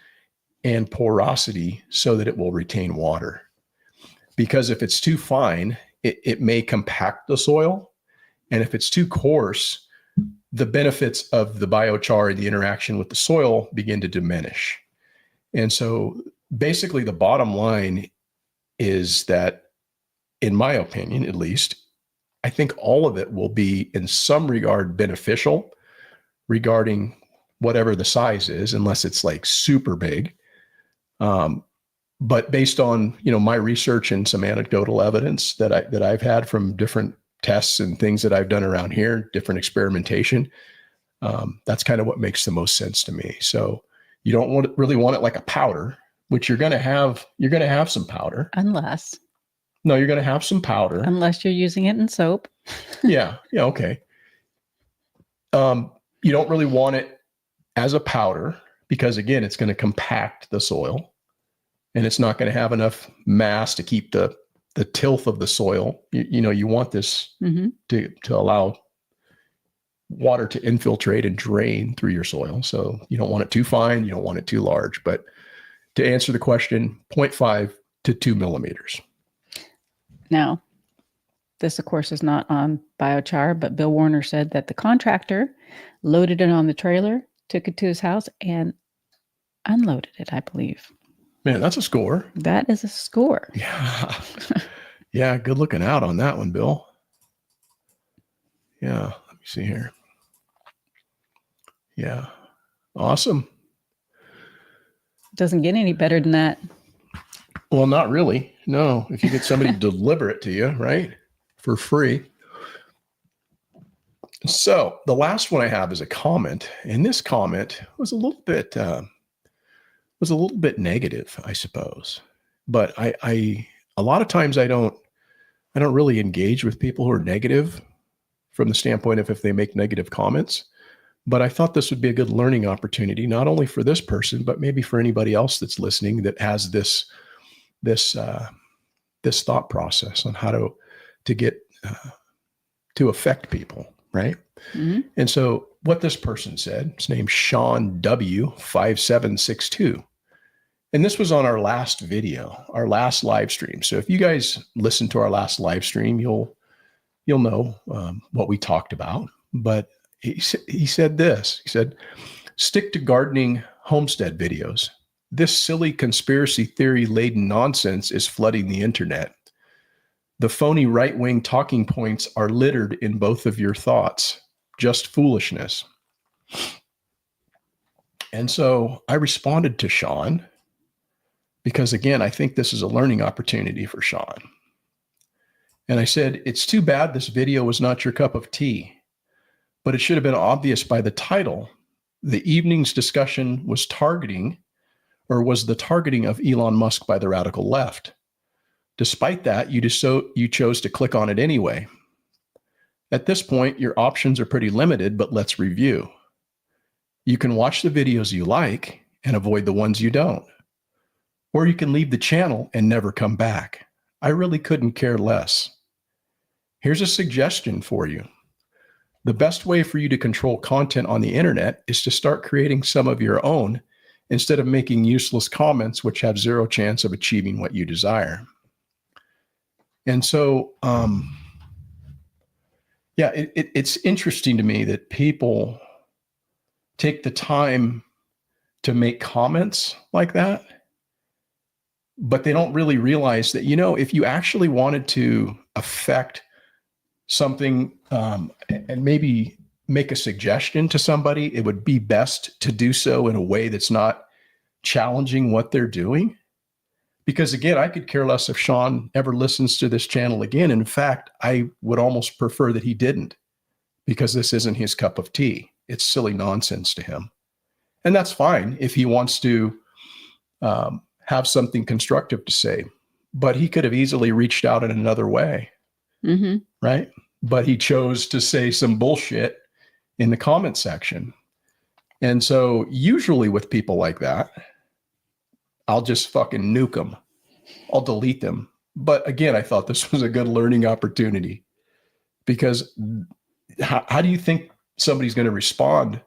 and porosity so that it will retain water. Because if it's too fine, it may compact the soil. And if it's too coarse, the benefits of the biochar and the interaction with the soil begin to diminish. And so basically the bottom line is that, in my opinion, at least, I think all of it will be in some regard beneficial regarding whatever the size is, unless it's like super big. But based on, my research and some anecdotal evidence that I've had from different tests and things that I've done around here, different experimentation, that's kind of what makes the most sense to me. So you don't really want it like a powder, which you're going to have some powder. You're going to have some powder. Unless you're using it in soap. Yeah. Okay. You don't really want it as a powder because, again, it's going to compact the soil and it's not going to have enough mass to keep the tilth of the soil. You want this to allow water to infiltrate and drain through your soil. So you don't want it too fine. You don't want it too large. But to answer the question, 0.5 to 2 millimeters. Now, this, of course, is not on biochar, but Bill Warner said that the contractor loaded it on the trailer, took it to his house, and unloaded it, I believe. Man, that's a score. That is a score. Yeah. Yeah, good looking out on that one, Bill. Yeah, let me see here. Yeah, awesome. Doesn't get any better than that. Well, not really. No, if you get somebody to deliver it to you, right, for free. So the last one I have is a comment, and this comment was a little bit negative, I suppose. But I a lot of times I don't really engage with people who are negative from the standpoint of if they make negative comments. But I thought this would be a good learning opportunity, not only for this person, but maybe for anybody else that's listening that has this thought process on how to get to affect people, right? Mm-hmm. And so what this person said, his name's Sean W5762. And this was on our last video, our last live stream. So if you guys listen to our last live stream, you'll know what we talked about. But he said this. He said, "Stick to gardening homestead videos. This silly conspiracy theory laden nonsense is flooding the internet. The phony right-wing talking points are littered in both of your thoughts. Just foolishness. And so I responded to Sean because, again, I think this is a learning opportunity for Sean. And I said, it's too bad this video was not your cup of tea, but it should have been obvious by the title. The evening's discussion was the targeting of Elon Musk by the radical left. Despite that, you chose to click on it anyway. At this point, your options are pretty limited, but let's review. You can watch the videos you like and avoid the ones you don't. Or you can leave the channel and never come back. I really couldn't care less. Here's a suggestion for you. The best way for you to control content on the internet is to start creating some of your own instead of making useless comments which have zero chance of achieving what you desire. And so, it's interesting to me that people take the time to make comments like that, but they don't really realize that, if you actually wanted to affect something and maybe make a suggestion to somebody, it would be best to do so in a way that's not challenging what they're doing. Because again, I could care less if Sean ever listens to this channel again. In fact, I would almost prefer that he didn't, because this isn't his cup of tea. It's silly nonsense to him. And that's fine if he wants to have something constructive to say, but he could have easily reached out in another way. Mm-hmm. Right? But he chose to say some bullshit in the comment section. And so usually with people like that, I'll just fucking nuke them. I'll delete them. But again, I thought this was a good learning opportunity, because how do you think somebody's going to respond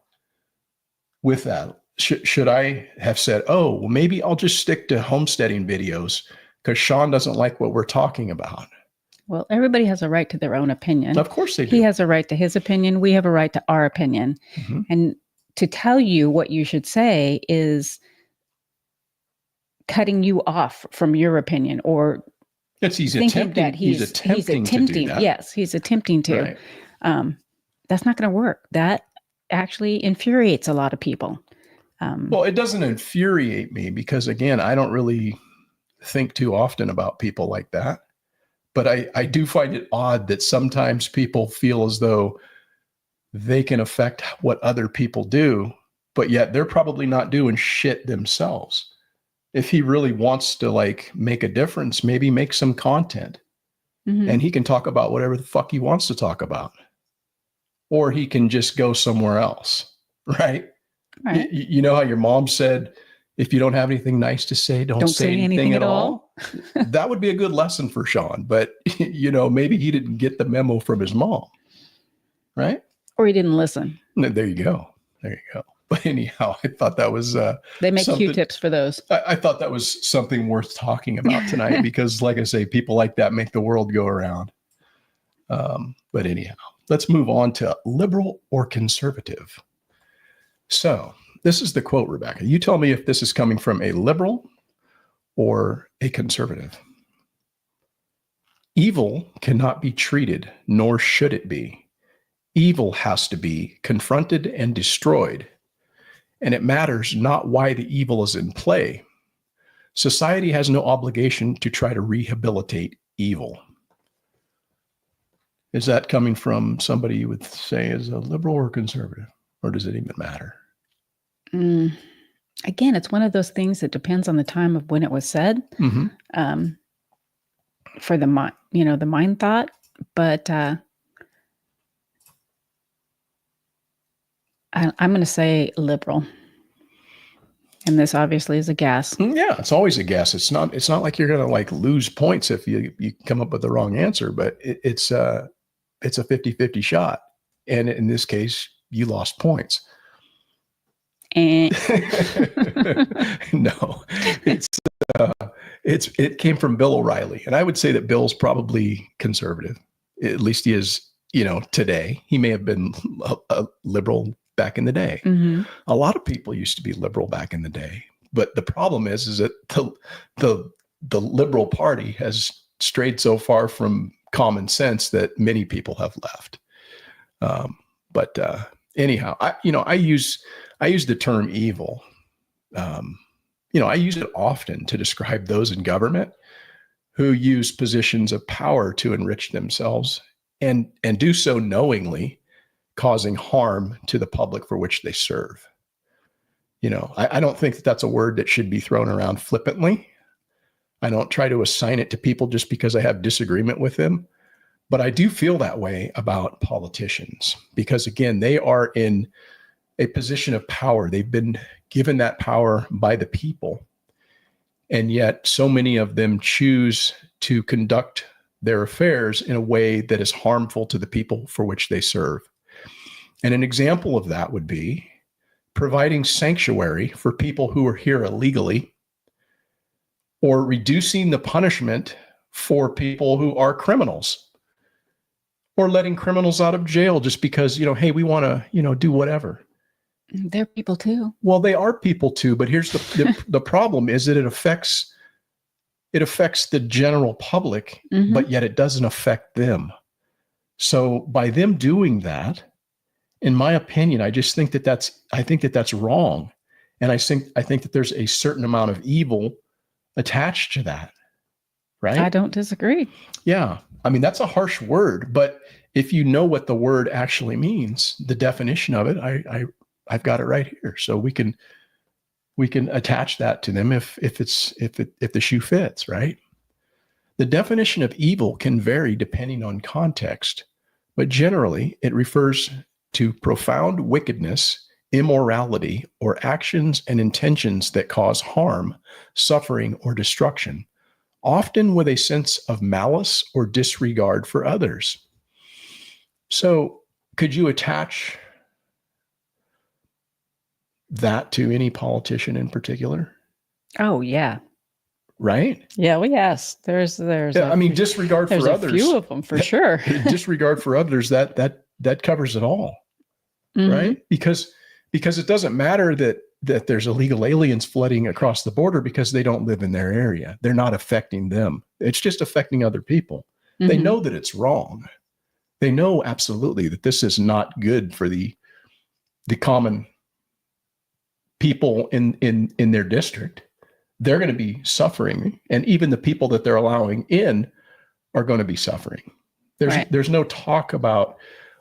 with that? Should I have said, oh, well, maybe I'll just stick to homesteading videos because Sean doesn't like what we're talking about? Well, everybody has a right to their own opinion. Of course they do. He has a right to his opinion. We have a right to our opinion. Mm-hmm. And to tell you what you should say is cutting you off from your opinion, or he's attempting to do that. Yes, he's attempting to. Right. That's not going to work. That actually infuriates a lot of people. Well, it doesn't infuriate me because, again, I don't really think too often about people like that. But I do find it odd that sometimes people feel as though they can affect what other people do, but yet they're probably not doing shit themselves. If he really wants to make a difference, maybe make some content, mm-hmm. and he can talk about whatever the fuck he wants to talk about, or he can just go somewhere else. Right. You know how your mom said, if you don't have anything nice to say, don't say anything at all. That would be a good lesson for Sean. But, maybe he didn't get the memo from his mom. Right. Or he didn't listen. There you go. But anyhow, I thought that was they make Q-tips for those. I thought that was something worth talking about tonight because, like I say, people like that make the world go around. But anyhow, let's move on to liberal or conservative. So this is the quote, Rebecca. You tell me if this is coming from a liberal or a conservative. Evil cannot be treated, nor should it be. Evil has to be confronted and destroyed. And it matters not why the evil is in play. Society has no obligation to try to rehabilitate evil. Is that coming from somebody you would say is a liberal or conservative? Or does it even matter? Again, it's one of those things that depends on the time of when it was said. Mm-hmm. For the mind, the mind thought. But I'm going to say liberal. And this obviously is a guess. Yeah, it's always a guess. It's not like you're going to lose points if you come up with the wrong answer, but it's a 50-50 shot. And in this case, you lost points. And no, it came from Bill O'Reilly. And I would say that Bill's probably conservative. At least he is, today. He may have been a liberal back in the day. Mm-hmm. A lot of people used to be liberal back in the day. But the problem is that the Liberal Party has strayed so far from common sense that many people have left. But anyhow, I use the term evil. I use it often to describe those in government who use positions of power to enrich themselves and do so knowingly, causing harm to the public for which they serve. I don't think that that's a word that should be thrown around flippantly. I don't try to assign it to people just because I have disagreement with them. But I do feel that way about politicians because, again, they are in a position of power. They've been given that power by the people. And yet so many of them choose to conduct their affairs in a way that is harmful to the people for which they serve. And an example of that would be providing sanctuary for people who are here illegally, or reducing the punishment for people who are criminals, or letting criminals out of jail just because, hey, we want to, do whatever. They're people too. Well, they are people too, but here's the problem is that it affects the general public, but yet it doesn't affect them. So by them doing that, in my opinion, I just think that's wrong. And I think that there's a certain amount of evil attached to that. Right? I don't disagree. Yeah. I mean, that's a harsh word, but if you know what the word actually means, the definition of it, I've got it right here. So we can attach that to them if the shoe fits, right? The definition of evil can vary depending on context, but generally it refers to profound wickedness, immorality, or actions and intentions that cause harm, suffering, or destruction, often with a sense of malice or disregard for others. So could you attach that to any politician in particular? Oh, yeah. Right? Yeah, well, yes. There's disregard for others. There's a few of them for sure. Disregard for others, that covers it all. Right? Because it doesn't matter that there's illegal aliens flooding across the border because they don't live in their area. They're not affecting them. It's just affecting other people. They know that it's wrong. They know absolutely that this is not good for the common people in their district. They're going to be suffering, and even the people that they're allowing in are going to be suffering. There's no talk about,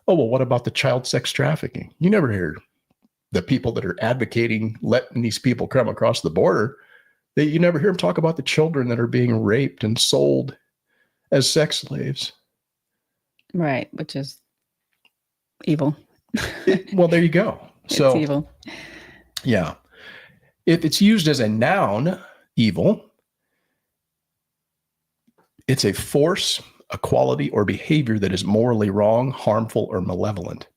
oh, well, what about the child sex trafficking? You never hear the people that are advocating letting these people come across the border. You never hear them talk about the children that are being raped and sold as sex slaves. Right, which is evil. Well, there you go. So it's evil. Yeah. If it's used as a noun, evil, it's a force, a quality, or behavior that is morally wrong, harmful, or malevolent.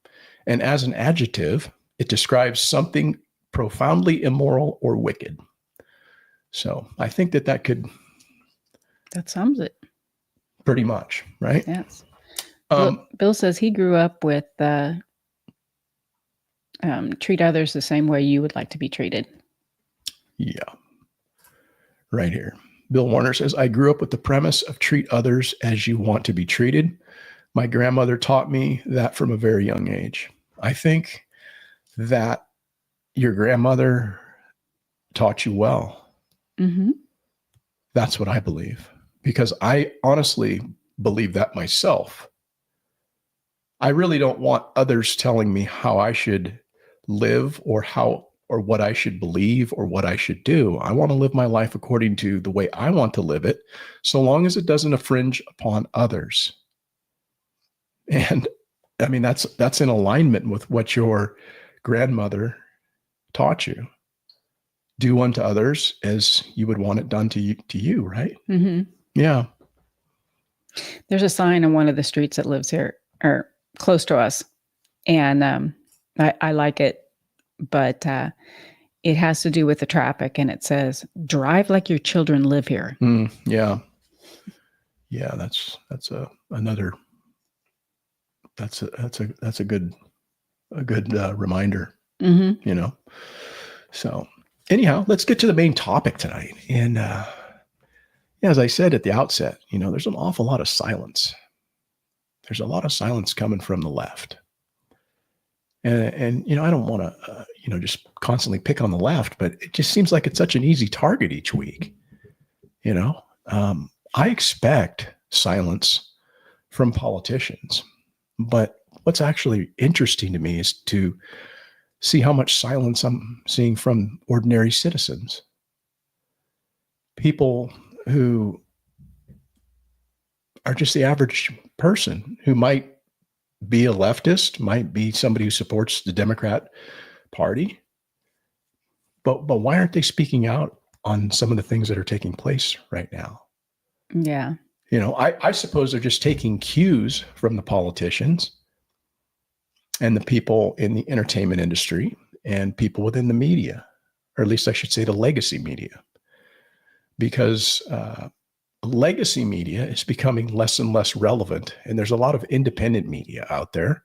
And as an adjective, it describes something profoundly immoral or wicked. So I think that sums it. Pretty much, right? Yes. Bill says he grew up with treat others the same way you would like to be treated. Yeah. Right here. Bill Warner says, I grew up with the premise of treat others as you want to be treated. My grandmother taught me that from a very young age. I think that your grandmother taught you well. Mm-hmm. That's what I believe, because I honestly believe that myself. I really don't want others telling me how I should live or what I should believe or what I should do. I want to live my life according to the way I want to live it, so long as it doesn't infringe upon others. And I mean, that's in alignment with what your grandmother taught you. Do unto others as you would want it done to you, right? Mm-hmm. Yeah. There's a sign on one of the streets that lives here or close to us. And I like it, but it has to do with the traffic, and it says, drive like your children live here. Yeah. Yeah. That's a good reminder, So anyhow, let's get to the main topic tonight. And as I said at the outset, there's an awful lot of silence. There's a lot of silence coming from the left. And I don't want to, just constantly pick on the left, but it just seems like it's such an easy target each week. I expect silence from politicians, but what's actually interesting to me is to see how much silence I'm seeing from ordinary citizens. People who are just the average person who might be a leftist, might be somebody who supports the Democrat Party. But why aren't they speaking out on some of the things that are taking place right now? Yeah. I suppose they're just taking cues from the politicians and the people in the entertainment industry and people within the media, or at least I should say the legacy media, because legacy media is becoming less and less relevant. And there's a lot of independent media out there,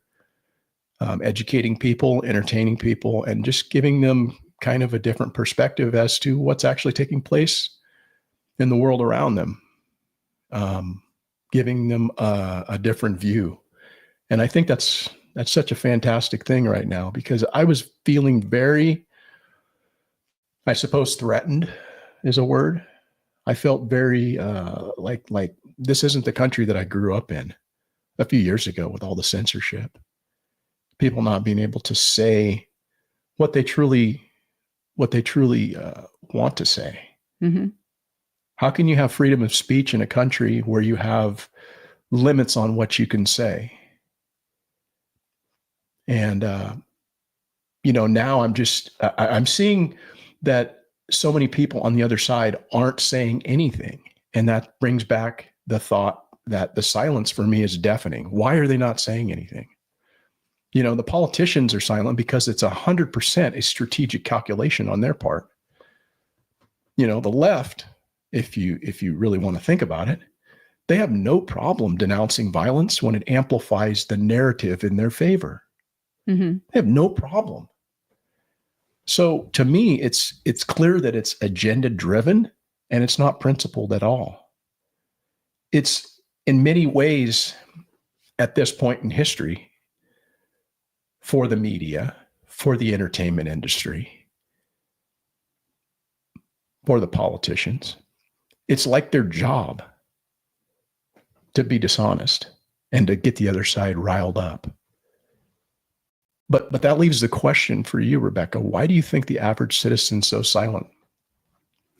educating people, entertaining people, and just giving them kind of a different perspective as to what's actually taking place in the world around them, giving them a different view. And I think that's such a fantastic thing right now, because I was feeling very, I suppose, threatened is a word. I felt very like this isn't the country that I grew up in a few years ago with all the censorship. People not being able to say what they truly want to say. Mm-hmm. How can you have freedom of speech in a country where you have limits on what you can say? And now I'm seeing that so many people on the other side aren't saying anything. And that brings back the thought that the silence for me is deafening. Why are they not saying anything? The politicians are silent because it's 100% a strategic calculation on their part. The left, if you really want to think about it, they have no problem denouncing violence when it amplifies the narrative in their favor. Mm-hmm. They have no problem. So to me, it's clear that it's agenda driven and it's not principled at all. It's in many ways at this point in history for the media, for the entertainment industry, for the politicians. It's like their job to be dishonest and to get the other side riled up. But that leaves the question for you, Rebecca. Why do you think the average citizen's so silent?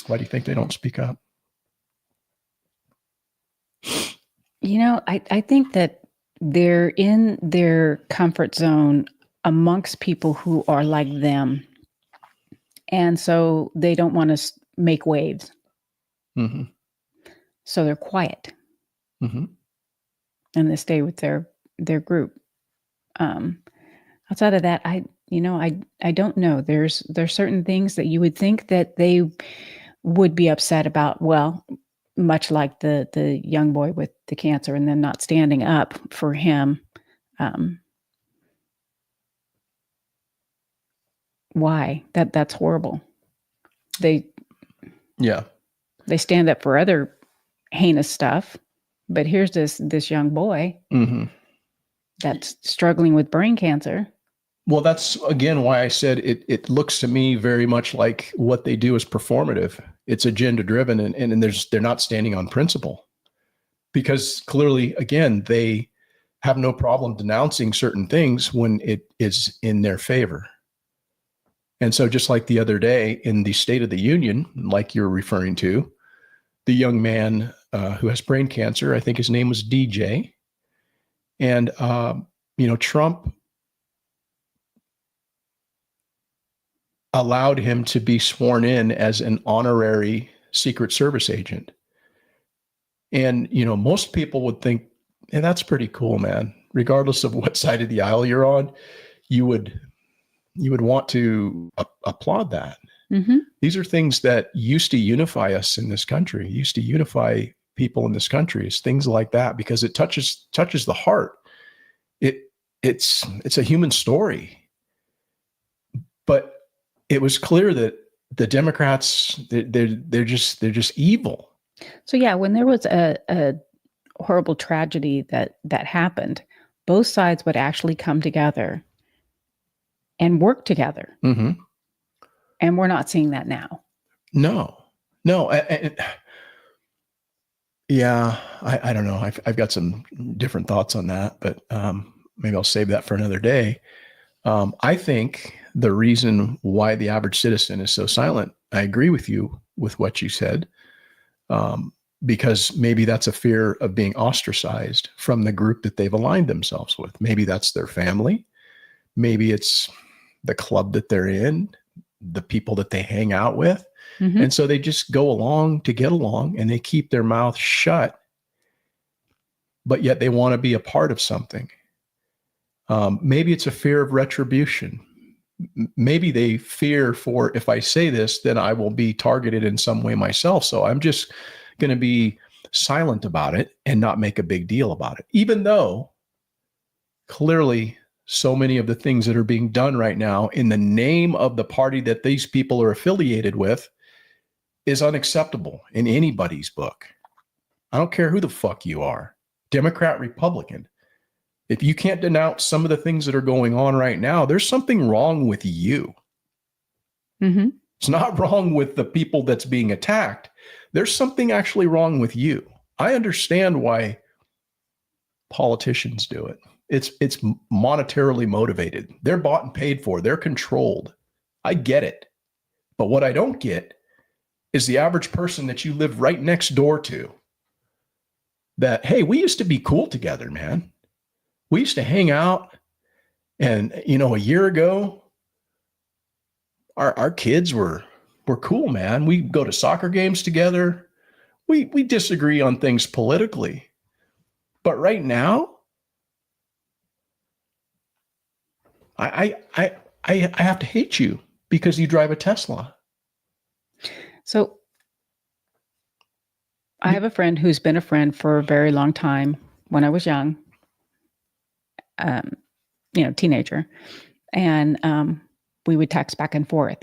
Why do you think they don't speak up? I think that they're in their comfort zone amongst people who are like them. And so they don't want to make waves. Mm-hmm. So they're quiet. Mm-hmm. And they stay with their group. Outside of that, I don't know. There's certain things that you would think that they would be upset about. Well, much like the young boy with the cancer and then not standing up for him. Why? That's horrible. They stand up for other heinous stuff, but here's this young boy mm-hmm. that's struggling with brain cancer. Well, that's again why I said it looks to me very much like what they do is performative. It's agenda driven, and they're not standing on principle, because clearly, again, they have no problem denouncing certain things when it is in their favor. And so just like the other day in the State of the Union, like you're referring to, the young man who has brain cancer, I think his name was DJ. And, Trump allowed him to be sworn in as an honorary Secret Service agent. And, most people would think, hey, that's pretty cool, man. Regardless of what side of the aisle you're on, you would want to applaud that. Mm-hmm. These are things that used to unify us in this country, used to unify people in this country. It's things like that, because it touches the heart. It's a human story. But it was clear that the Democrats, they're just evil. So yeah, when there was a horrible tragedy that happened, both sides would actually come together and work together. Mm-hmm. And we're not seeing that now. No. Yeah, I don't know. I've got some different thoughts on that, but maybe I'll save that for another day. I think the reason why the average citizen is so silent, I agree with you with what you said, because maybe that's a fear of being ostracized from the group that they've aligned themselves with. Maybe that's their family. Maybe it's the club that they're in, the people that they hang out with. Mm-hmm. And so they just go along to get along and they keep their mouth shut, but yet they want to be a part of something. Maybe it's a fear of retribution. Maybe they fear for, if I say this, then I will be targeted in some way myself. So I'm just going to be silent about it and not make a big deal about it, even though clearly so many of the things that are being done right now in the name of the party that these people are affiliated with is unacceptable in anybody's book. I don't care who the fuck you are, Democrat, Republican. If you can't denounce some of the things that are going on right now, there's something wrong with you. Mm-hmm. It's not wrong with the people that's being attacked. There's something actually wrong with you. I understand why politicians do it. It's monetarily motivated. They're bought and paid for. They're controlled. I get it. But what I don't get is the average person that you live right next door to that, hey, we used to be cool together, man. We used to hang out. And, a year ago, our kids were cool, man. We go to soccer games together. We disagree on things politically. But right now, I have to hate you because you drive a Tesla. So I have a friend who's been a friend for a very long time. When I was young, teenager, and we would text back and forth.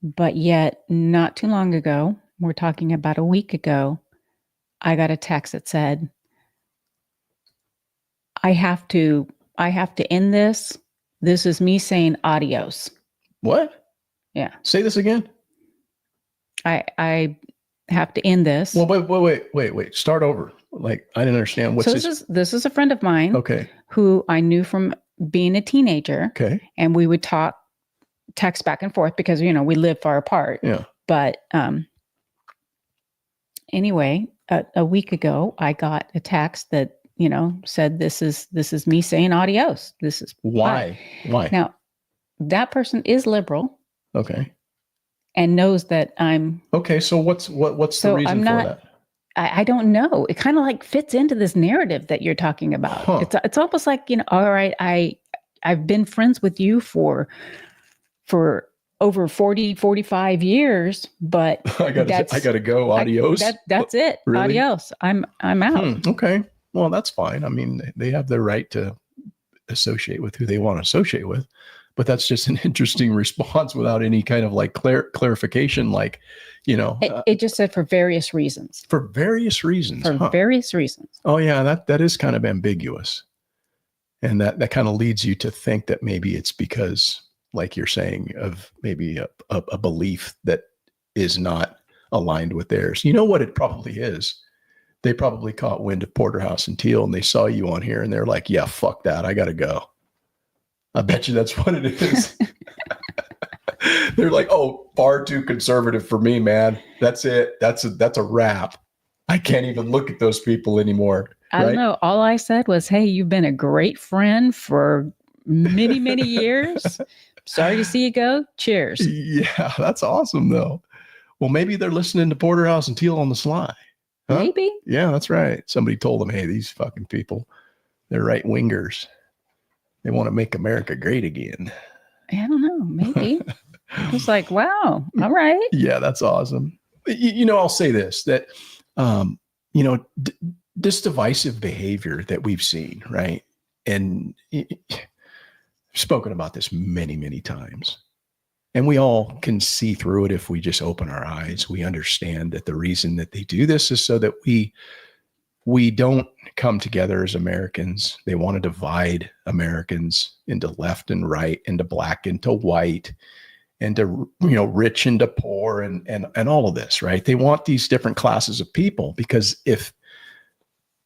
But yet, not too long ago, we're talking about a week ago, I got a text that said, I have to end this. This is me saying adios. What? Yeah. Say this again. I have to end this. Well, wait. Start over. Like, I didn't understand. What's this is a friend of mine. Okay. Who I knew from being a teenager. Okay. And we would text back and forth because, we live far apart. Yeah. But anyway, a week ago, I got a text that, said, this is me saying adios. This is why. Now, that person is liberal. Okay. And knows that I'm okay. So what's the reason for that? I don't know. It kind of like fits into this narrative that you're talking about. Huh. It's almost like, all right, I've been friends with you for over 40, 45 years, but I gotta go. Adios. That's it. Really? Adios. I'm out. Okay. Well, that's fine. I mean, they have the right to associate with who they want to associate with. But that's just an interesting response without any kind of like clarification. Like, it just said for various reasons. For various reasons. For various reasons. Oh yeah, that is kind of ambiguous, and that kind of leads you to think that maybe it's because, like you're saying, of maybe a belief that is not aligned with theirs. You know what it probably is? They probably caught wind of Porterhouse and Teal, and they saw you on here, and they're like, "Yeah, fuck that, I gotta go." I bet you that's what it is. They're like, oh, far too conservative for me, man. That's it. That's a wrap. I can't even look at those people anymore. I don't know. All I said was, hey, you've been a great friend for many, many years. Sorry to see you go. Cheers. Yeah, that's awesome, though. Well, maybe they're listening to Porterhouse and Teal on the sly. Huh? Maybe. Yeah, that's right. Somebody told them, hey, these fucking people, they're right wingers. They want to make America great again. I don't know. Maybe. It's like, wow. All right. Yeah, that's awesome. I'll say this, that, this divisive behavior that we've seen, right? And I've spoken about this many, many times. And we all can see through it if we just open our eyes. We understand that the reason that they do this is so that we don't come together as Americans. They want to divide Americans into left and right, into black, into white, into, rich into poor, and all of this, right? They want these different classes of people, because if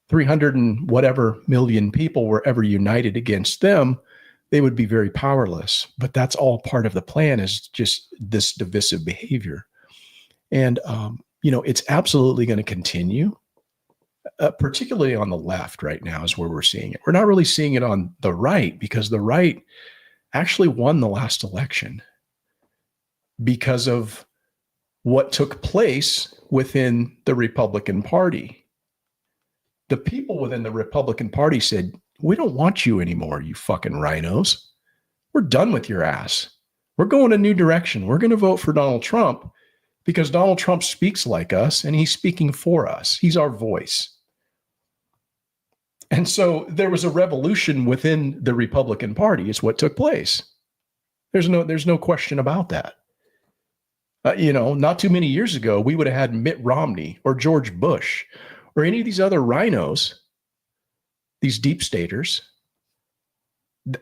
300 and whatever million people were ever united against them, they would be very powerless. But that's all part of the plan, is just this divisive behavior. And, it's absolutely going to continue, particularly on the left right now is where we're seeing it. We're not really seeing it on the right, because the right actually won the last election because of what took place within the Republican Party. The people within the Republican Party said, we don't want you anymore, you fucking rhinos. We're done with your ass. We're going a new direction. We're going to vote for Donald Trump because Donald Trump speaks like us and he's speaking for us. He's our voice. And so there was a revolution within the Republican Party. It's what took place. There's no question about that. Not too many years ago, we would have had Mitt Romney or George Bush or any of these other rhinos, these deep staters,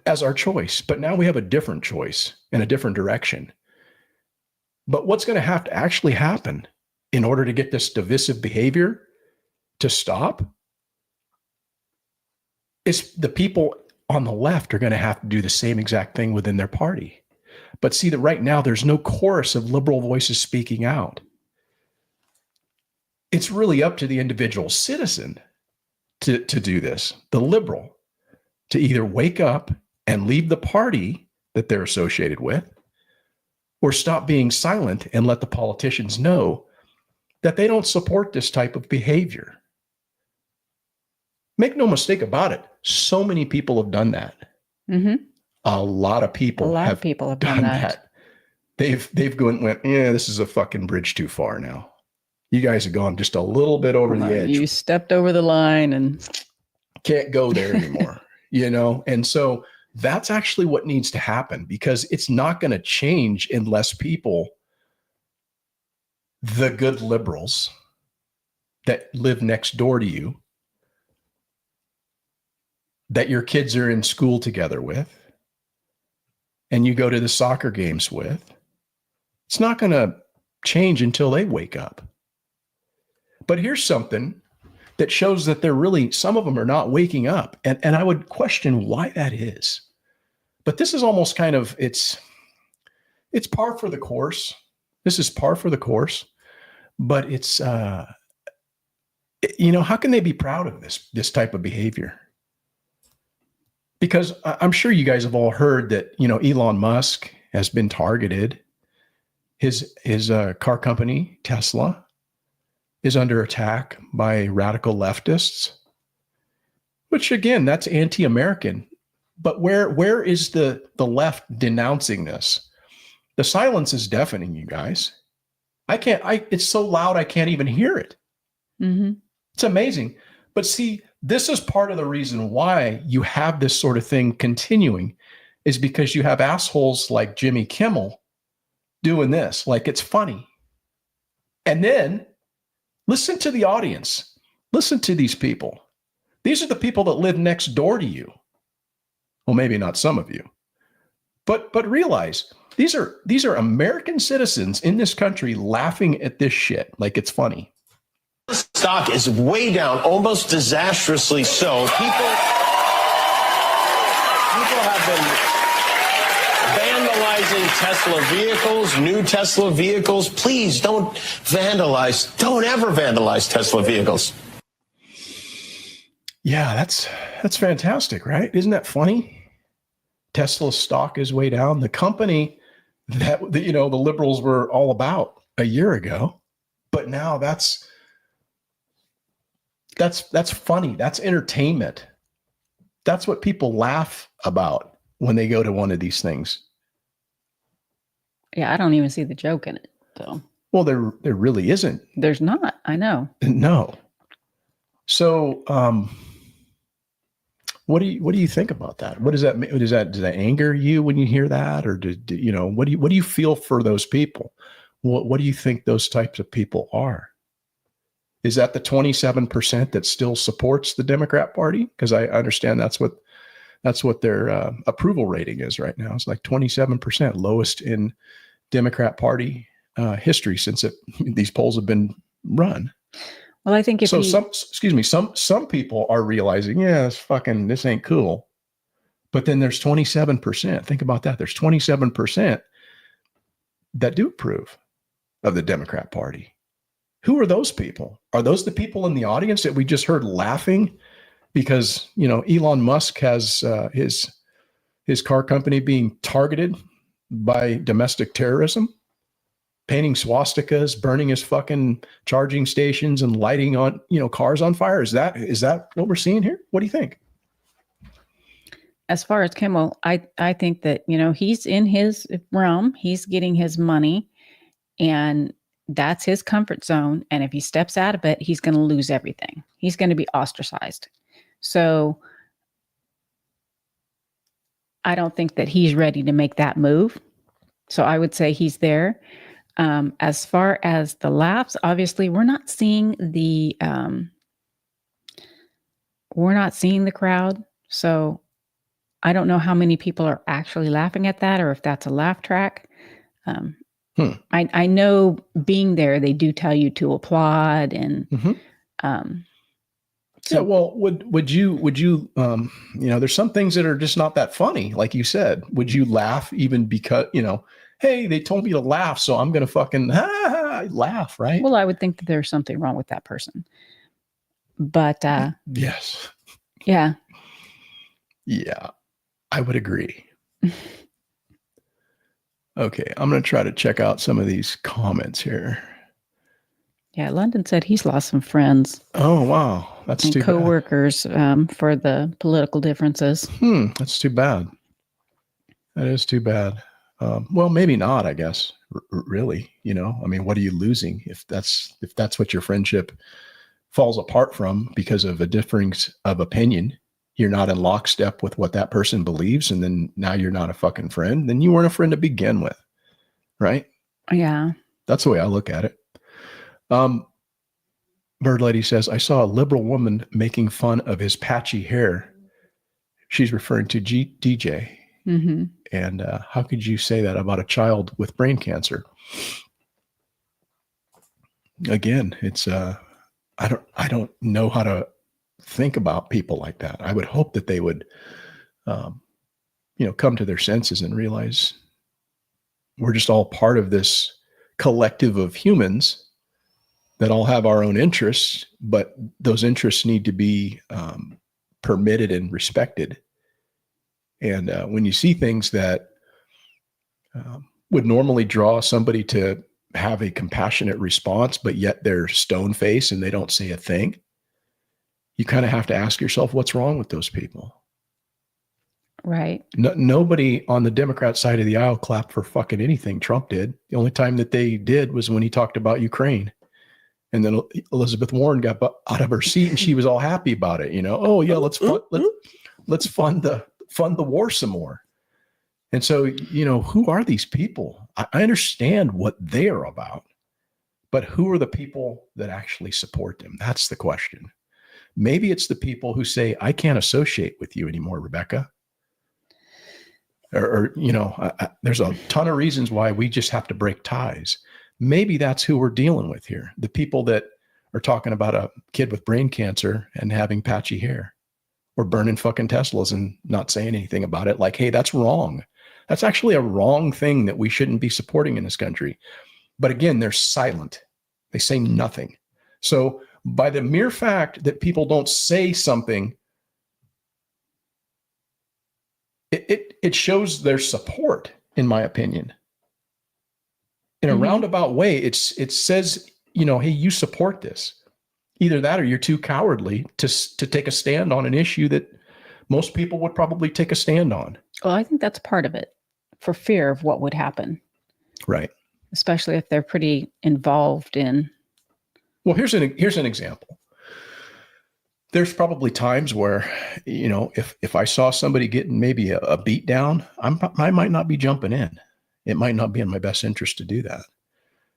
as our choice. But now we have a different choice and a different direction. But what's going to have to actually happen in order to get this divisive behavior to stop is the people on the left are going to have to do the same exact thing within their party. But see that right now there's no chorus of liberal voices speaking out. It's really up to the individual citizen to do this, the liberal, to either wake up and leave the party that they're associated with, or stop being silent and let the politicians know that they don't support this type of behavior. Make no mistake about it. So many people have done that. Mm-hmm. A lot of people have done that. They've went, yeah, this is a fucking bridge too far now. You guys have gone just a little bit over the edge. You stepped over the line and can't go there anymore, And so that's actually what needs to happen, because it's not going to change unless people, the good liberals that live next door to you, that your kids are in school together with, and you go to the soccer games with, it's not going to change until they wake up. But here's something that shows that some of them are not waking up. And I would question why that is. But this is almost kind of, it's par for the course. This is par for the course. But it's, how can they be proud of this type of behavior? Because I'm sure you guys have all heard that, Elon Musk has been targeted. His car company, Tesla, is under attack by radical leftists, which again, that's anti-American. But where is the left denouncing this? The silence is deafening, you guys. It's so loud, I can't even hear it. Mm-hmm. It's amazing. But see, this is part of the reason why you have this sort of thing continuing, is because you have assholes like Jimmy Kimmel doing this, like it's funny. And then listen to the audience. Listen to these people. These are the people that live next door to you. Well, maybe not some of you, but realize these are American citizens in this country laughing at this shit like it's funny. Stock is way down, almost disastrously so. People have been vandalizing Tesla vehicles, new Tesla vehicles. Please don't vandalize. Don't ever vandalize Tesla vehicles. Yeah, that's fantastic, right? Isn't that funny? Tesla's stock is way down. The company that the liberals were all about a year ago, but now that's funny. That's entertainment. That's what people laugh about when they go to one of these things. Yeah, I don't even see the joke in it. So, well, there really isn't. There's not. I know. No. So, What do you think about that? What does that mean? Does that anger you when you hear that, or what do you feel for those people? What do you think those types of people are? Is that the 27% that still supports the Democrat Party? Because I understand that's what their approval rating is right now. It's like 27%, lowest in Democrat Party history since these polls have been run. Well, I think some people are realizing, yeah, this ain't cool. But then there's 27%. Think about that. There's 27% that do approve of the Democrat Party. Who are those people? Are those the people in the audience that we just heard laughing because, Elon Musk has his car company being targeted by domestic terrorism? Painting swastikas, burning his fucking charging stations, and lighting on, cars on fire. Is that what we're seeing here? What do you think? As far as Kimmel, I think that, he's in his realm. He's getting his money, and that's his comfort zone. And if he steps out of it, he's going to lose everything. He's going to be ostracized. So I don't think that he's ready to make that move. So I would say he's there. As far as the laughs, obviously we're not seeing the crowd. So I don't know how many people are actually laughing at that, or if that's a laugh track. I know being there, they do tell you to applaud and, yeah, well, would you, there's some things that are just not that funny. Like you said, would you laugh even because, hey, they told me to laugh, so I'm going to fucking laugh, right? Well, I would think that there's something wrong with that person. But yes. Yeah. Yeah, I would agree. Okay, I'm going to try to check out some of these comments here. Yeah, London said he's lost some friends. Oh, wow. That's too bad. Coworkers for the political differences. That's too bad. That is too bad. Well, maybe not, I guess. Really, what are you losing if that's what your friendship falls apart from because of a difference of opinion? You're not in lockstep with what that person believes, and then now you're not a fucking friend. Then you weren't a friend to begin with, right? Yeah, that's the way I look at it. Bird Lady says, I saw a liberal woman making fun of his patchy hair. She's referring to DJ. Mm-hmm. And how could you say that about a child with brain cancer? Again, it's I don't know how to think about people like that. I would hope that they would, come to their senses and realize we're just all part of this collective of humans that all have our own interests, but those interests need to be permitted and respected. And when you see things that would normally draw somebody to have a compassionate response, but yet they're stone faced and they don't say a thing, you kind of have to ask yourself, what's wrong with those people? Right. Nobody on the Democrat side of the aisle clapped for fucking anything Trump did. The only time that they did was when he talked about Ukraine. And then Elizabeth Warren got out of her seat and she was all happy about it. Oh yeah, let's fund the war some more. And so, who are these people? I understand what they're about, but who are the people that actually support them? That's the question. Maybe it's the people who say, I can't associate with you anymore, Rebecca. Or there's a ton of reasons why we just have to break ties. Maybe that's who we're dealing with here. The people that are talking about a kid with brain cancer and having patchy hair, or burning fucking Teslas and not saying anything about it. Like, hey, that's wrong. That's actually a wrong thing that we shouldn't be supporting in this country. But again, they're silent. They say nothing. So by the mere fact that people don't say something, it shows their support, in my opinion. In a roundabout way, it says, hey, you support this. Either that or you're too cowardly to take a stand on an issue that most people would probably take a stand on. Well, I think that's part of it, for fear of what would happen. Right. Especially if they're pretty involved in. Well, here's an example. there's probably times where, if I saw somebody getting maybe a beat down, I might not be jumping in. It might not be in my best interest to do that.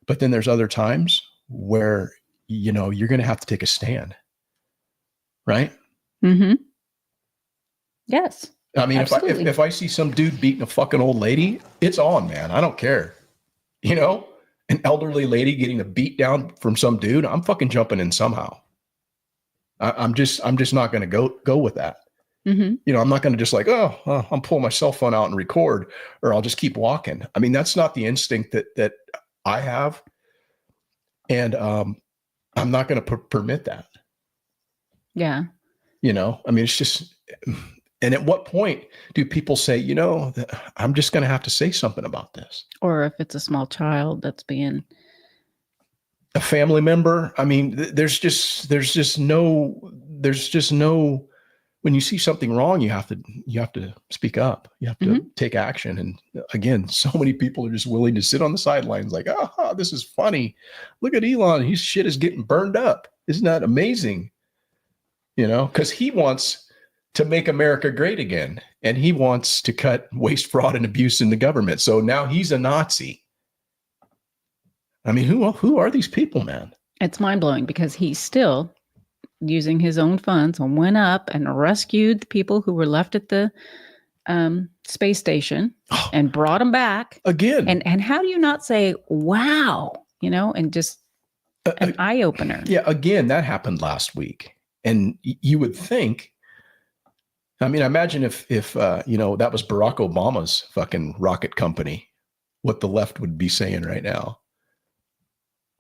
But then there's other times where, you're going to have to take a stand. Right? Mm-hmm. Yes. I mean, absolutely. if I see some dude beating a fucking old lady, it's on, man. I don't care. An elderly lady getting a beat down from some dude, I'm fucking jumping in somehow. I'm just not going to go with that. Mm-hmm. I'm not going to just like, I'm pulling my cell phone out and record, or I'll just keep walking. I mean, that's not the instinct that I have. And I'm not going to permit that. Yeah. I mean, it's just, and at what point do people say, I'm just going to have to say something about this? Or if it's a small child that's being a family member. I mean, there's just no, when you see something wrong, you have to speak up. You have to take action. And again, so many people are just willing to sit on the sidelines like, this is funny. Look at Elon. His shit is getting burned up. Isn't that amazing? Because he wants to make America great again. And he wants to cut waste, fraud, and abuse in the government. So now he's a Nazi. I mean, who are these people, man? It's mind-blowing because he's still using his own funds and went up and rescued the people who were left at the space station and brought them back. Again. And how do you not say, wow, and just an eye-opener? Yeah, again, that happened last week. And you would think, I mean, imagine if that was Barack Obama's fucking rocket company, what the left would be saying right now.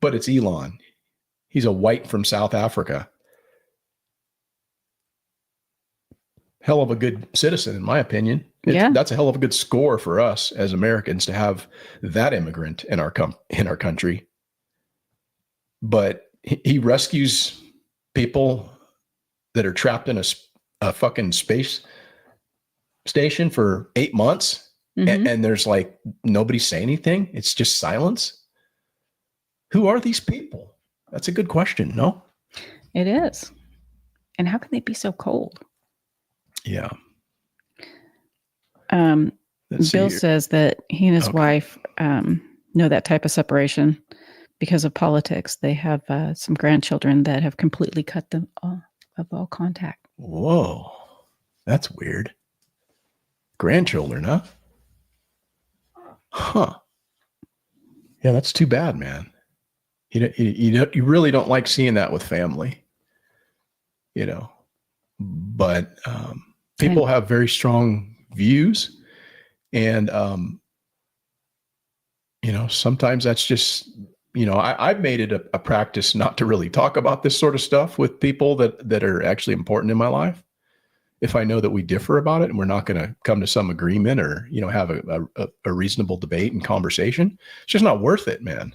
But it's Elon. He's a white from South Africa. Hell of a good citizen, in my opinion. That's a hell of a good score for us as Americans to have that immigrant in our country. But he rescues people that are trapped in a fucking space station for 8 months, and there's like nobody say anything. It's just silence. Who are these people? That's a good question. No, it is. And how can they be so cold? Yeah. Bill says that he and his wife know that type of separation because of politics. They have some grandchildren that have completely cut them off of all contact. Whoa, that's weird. Grandchildren, huh? Huh. Yeah, that's too bad, man. You really don't like seeing that with family, but people have very strong views, and sometimes that's just, I've made it a practice not to really talk about this sort of stuff with people that are actually important in my life. If I know that we differ about it and we're not going to come to some agreement or, have a reasonable debate and conversation, it's just not worth it, man.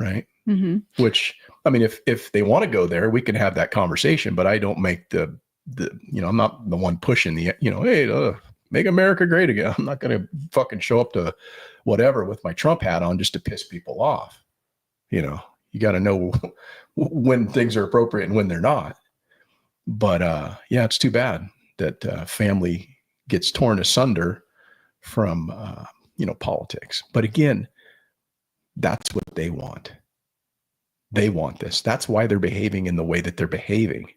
Right. Mm-hmm. Which, I mean, if they want to go there, we can have that conversation, but I don't make the I'm not the one pushing the, hey, make America great again. I'm not going to fucking show up to whatever with my Trump hat on just to piss people off. You got to know when things are appropriate and when they're not. But yeah, it's too bad that family gets torn asunder from, politics. But again, that's what they want. They want this. That's why they're behaving in the way that they're behaving.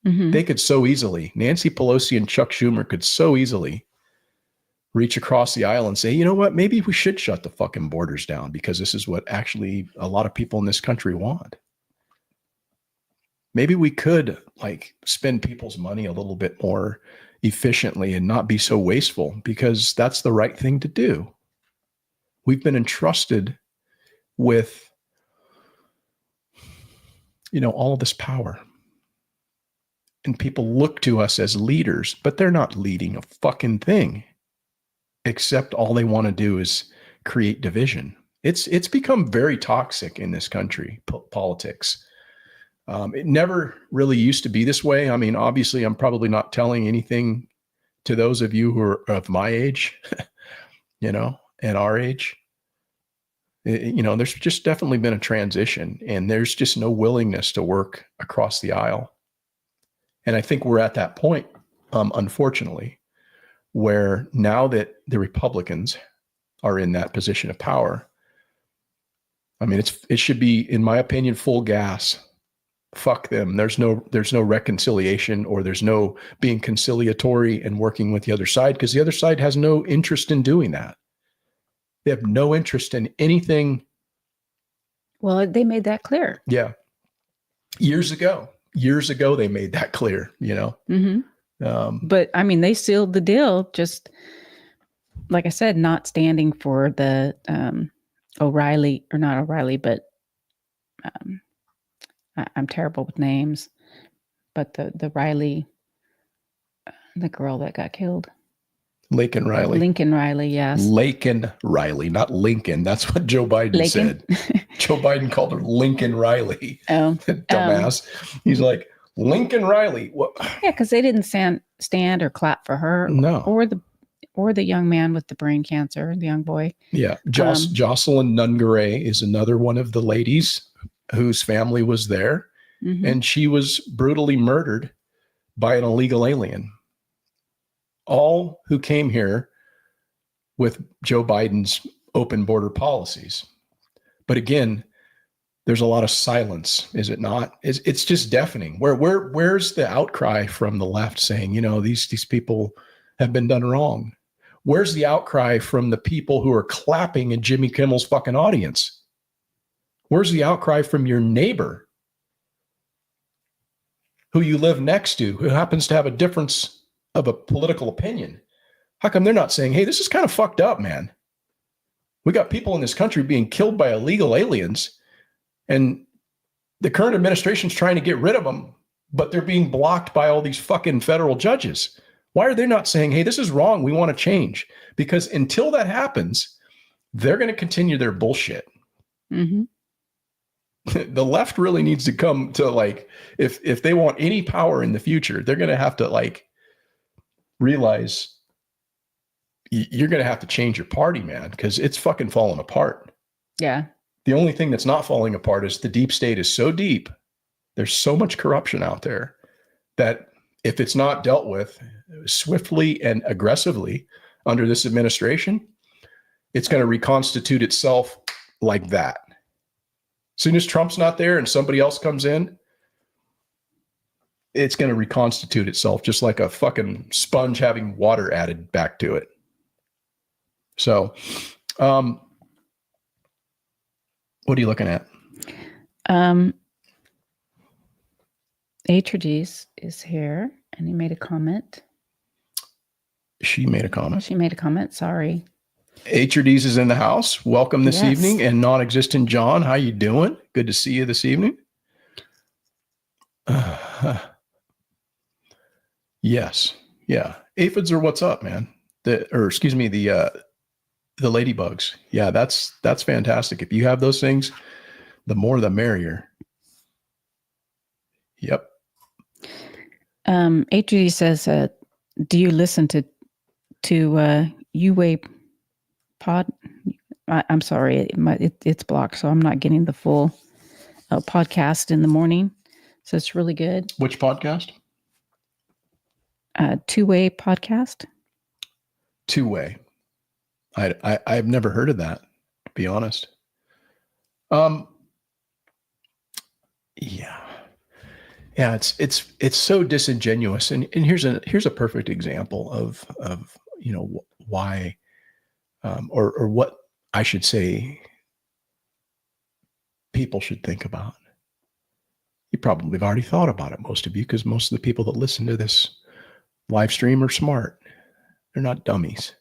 Mm-hmm. They could so easily, Nancy Pelosi and Chuck Schumer could so easily reach across the aisle and say, you know what, maybe we should shut the fucking borders down because this is what actually a lot of people in this country want. Maybe we could spend people's money a little bit more efficiently and not be so wasteful because that's the right thing to do. We've been entrusted with, all of this power. And people look to us as leaders, but they're not leading a fucking thing. Except all they want to do is create division. It's become very toxic in this country, politics. It never really used to be this way. I mean, obviously, I'm probably not telling anything to those of you who are of my age, and our age. There's just definitely been a transition, and there's just no willingness to work across the aisle And I think we're at that point, unfortunately, where now that the Republicans are in that position of power, I mean, it should be, in my opinion, full gas. Fuck them. There's no reconciliation, or there's no being conciliatory and working with the other side, because the other side has no interest in doing that. They have no interest in anything. Well, they made that clear. Yeah. Years ago, they made that clear, you know? Mm-hmm. But I mean, they sealed the deal, just like I said, not standing for the O'Reilly, or not O'Reilly, but I'm terrible with names, but the Riley, the girl that got killed. Lincoln Riley, yes. Lincoln Riley, not Lincoln. That's what Joe Biden said. Joe Biden called her Lincoln Riley. Oh, dumbass. He's like, Lincoln Riley. What? Yeah, because they didn't stand or clap for her. No. Or the young man with the brain cancer, the young boy. Yeah. Jocelyn Nungaray is another one of the ladies whose family was there. Mm-hmm. And she was brutally murdered by an illegal alien. All who came here with Joe Biden's open border policies. But again, there's a lot of silence, is it not? It's just deafening. Where's the outcry from the left saying, you know, these people have been done wrong? Where's the outcry from the people who are clapping in Jimmy Kimmel's fucking audience? Where's the outcry from your neighbor who you live next to, who happens to have a difference of a political opinion? How come they're not saying, hey, this is kind of fucked up, man? We got people in this country being killed by illegal aliens, and the current administration's trying to get rid of them, but they're being blocked by all these fucking federal judges. Why are they not saying, hey, this is wrong, we want to change? Because until that happens, they're going to continue their bullshit. Mm-hmm. The left really needs to come to, like, if they want any power in the future, they're going to have to, like, realize you're going to have to change your party, man, because it's fucking falling apart. Yeah. The only thing that's not falling apart is the deep state is so deep. There's so much corruption out there that if it's not dealt with swiftly and aggressively under this administration, it's going to reconstitute itself like that. As soon as Trump's not there and somebody else comes in, it's going to reconstitute itself just like a fucking sponge having water added back to it. So, what are you looking at? Atrides is here, and he made a comment. She made a comment. Sorry. Atrides is in the house. Welcome this evening. And non-existent John, how you doing? Good to see you this evening. Yes. Yeah. Aphids are what's up, man. The ladybugs. Yeah, that's fantastic. If you have those things, the more the merrier. Yep. Atrides says, do you listen to UA pod? I'm sorry, it's blocked, so I'm not getting the full podcast in the morning. So it's really good. Which podcast? Two-way podcast. Two-way. I've never heard of that, to be honest. Yeah. It's so disingenuous. And here's a perfect example of you know why, or what I should say people should think about. You probably have already thought about it, most of you, because most of the people that listen to this live stream are smart. They're not dummies.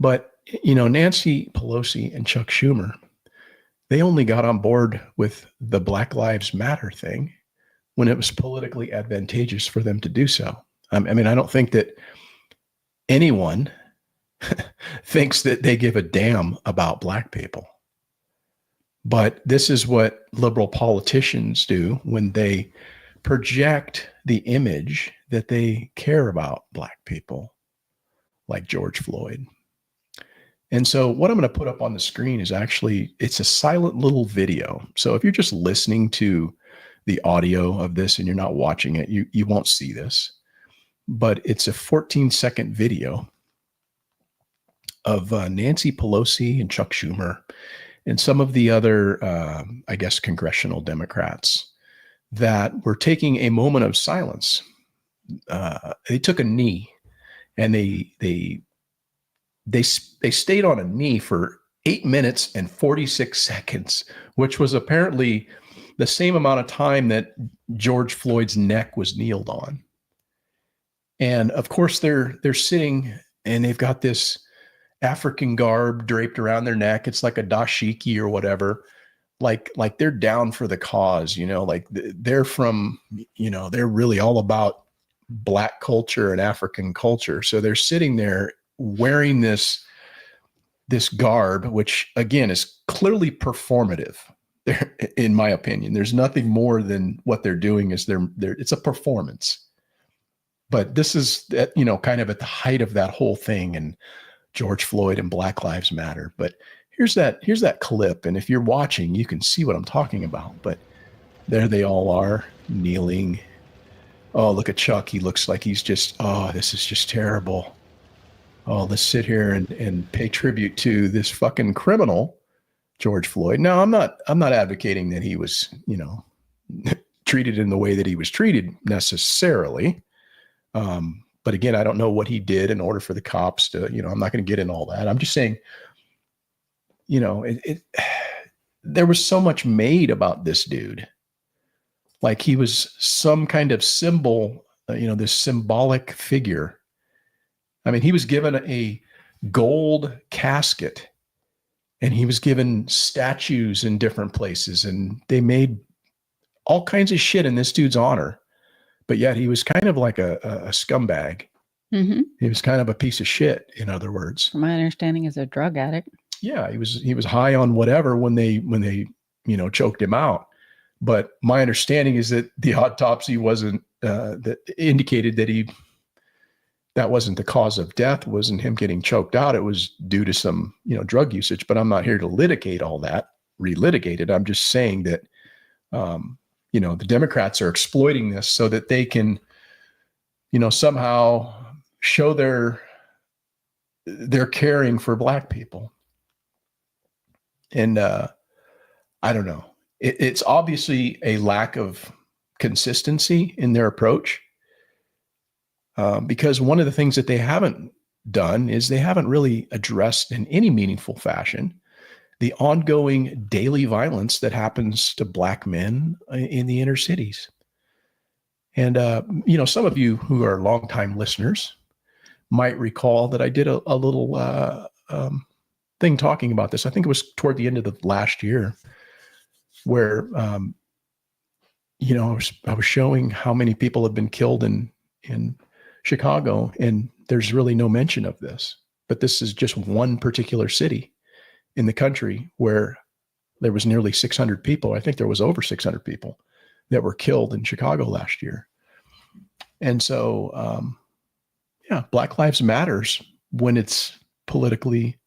But, you know, Nancy Pelosi and Chuck Schumer, they only got on board with the Black Lives Matter thing when it was politically advantageous for them to do so. I mean, I don't think that anyone thinks that they give a damn about black people. But this is what liberal politicians do when they project the image that they care about black people, like George Floyd. And so what I'm going to put up on the screen is actually, it's a silent little video. So if you're just listening to the audio of this and you're not watching it, you won't see this. But it's a 14-second video of Nancy Pelosi and Chuck Schumer and some of the other, I guess, congressional Democrats that were taking a moment of silence. They took a knee, and they stayed on a knee for 8 minutes and 46 seconds, which was apparently the same amount of time that George Floyd's neck was kneeled on. And of course, they're sitting and they've got this African garb draped around their neck. It's like a dashiki or whatever. Like they're down for the cause, like they're from, they're really all about Black culture and African culture. So they're sitting there wearing this garb, which again is clearly performative. In my opinion, there's nothing more than what they're doing is it's a performance. But this is, kind of at the height of that whole thing and George Floyd and Black Lives Matter. But here's that clip. And if you're watching, you can see what I'm talking about. But there they all are kneeling. Oh, look at Chuck. He looks like he's just, this is just terrible. Oh, let's sit here and pay tribute to this fucking criminal, George Floyd. Now, I'm not advocating that he was, treated in the way that he was treated necessarily. But again, I don't know what he did in order for the cops to, I'm not going to get into all that. I'm just saying, there was so much made about this dude. Like he was some kind of symbol, this symbolic figure. I mean, he was given a gold casket and he was given statues in different places and they made all kinds of shit in this dude's honor. But yet he was kind of like a scumbag. Mm-hmm. He was kind of a piece of shit, in other words. From my understanding, is a drug addict. Yeah, he was high on whatever when they choked him out. But my understanding is that the autopsy wasn't that indicated that that wasn't the cause of death, wasn't him getting choked out. It was due to some drug usage. But I'm not here to relitigate it. I'm just saying that the Democrats are exploiting this so that they can, somehow show they're caring for Black people. And I don't know. It's obviously a lack of consistency in their approach because one of the things that they haven't done is they haven't really addressed in any meaningful fashion the ongoing daily violence that happens to Black men in the inner cities. And, some of you who are longtime listeners might recall that I did a little thing talking about this. I think it was toward the end of the last year where, I was showing how many people have been killed in Chicago, and there's really no mention of this. But this is just one particular city in the country where there was nearly 600 people. I think there was over 600 people that were killed in Chicago last year. And so, Black Lives Matters when it's politically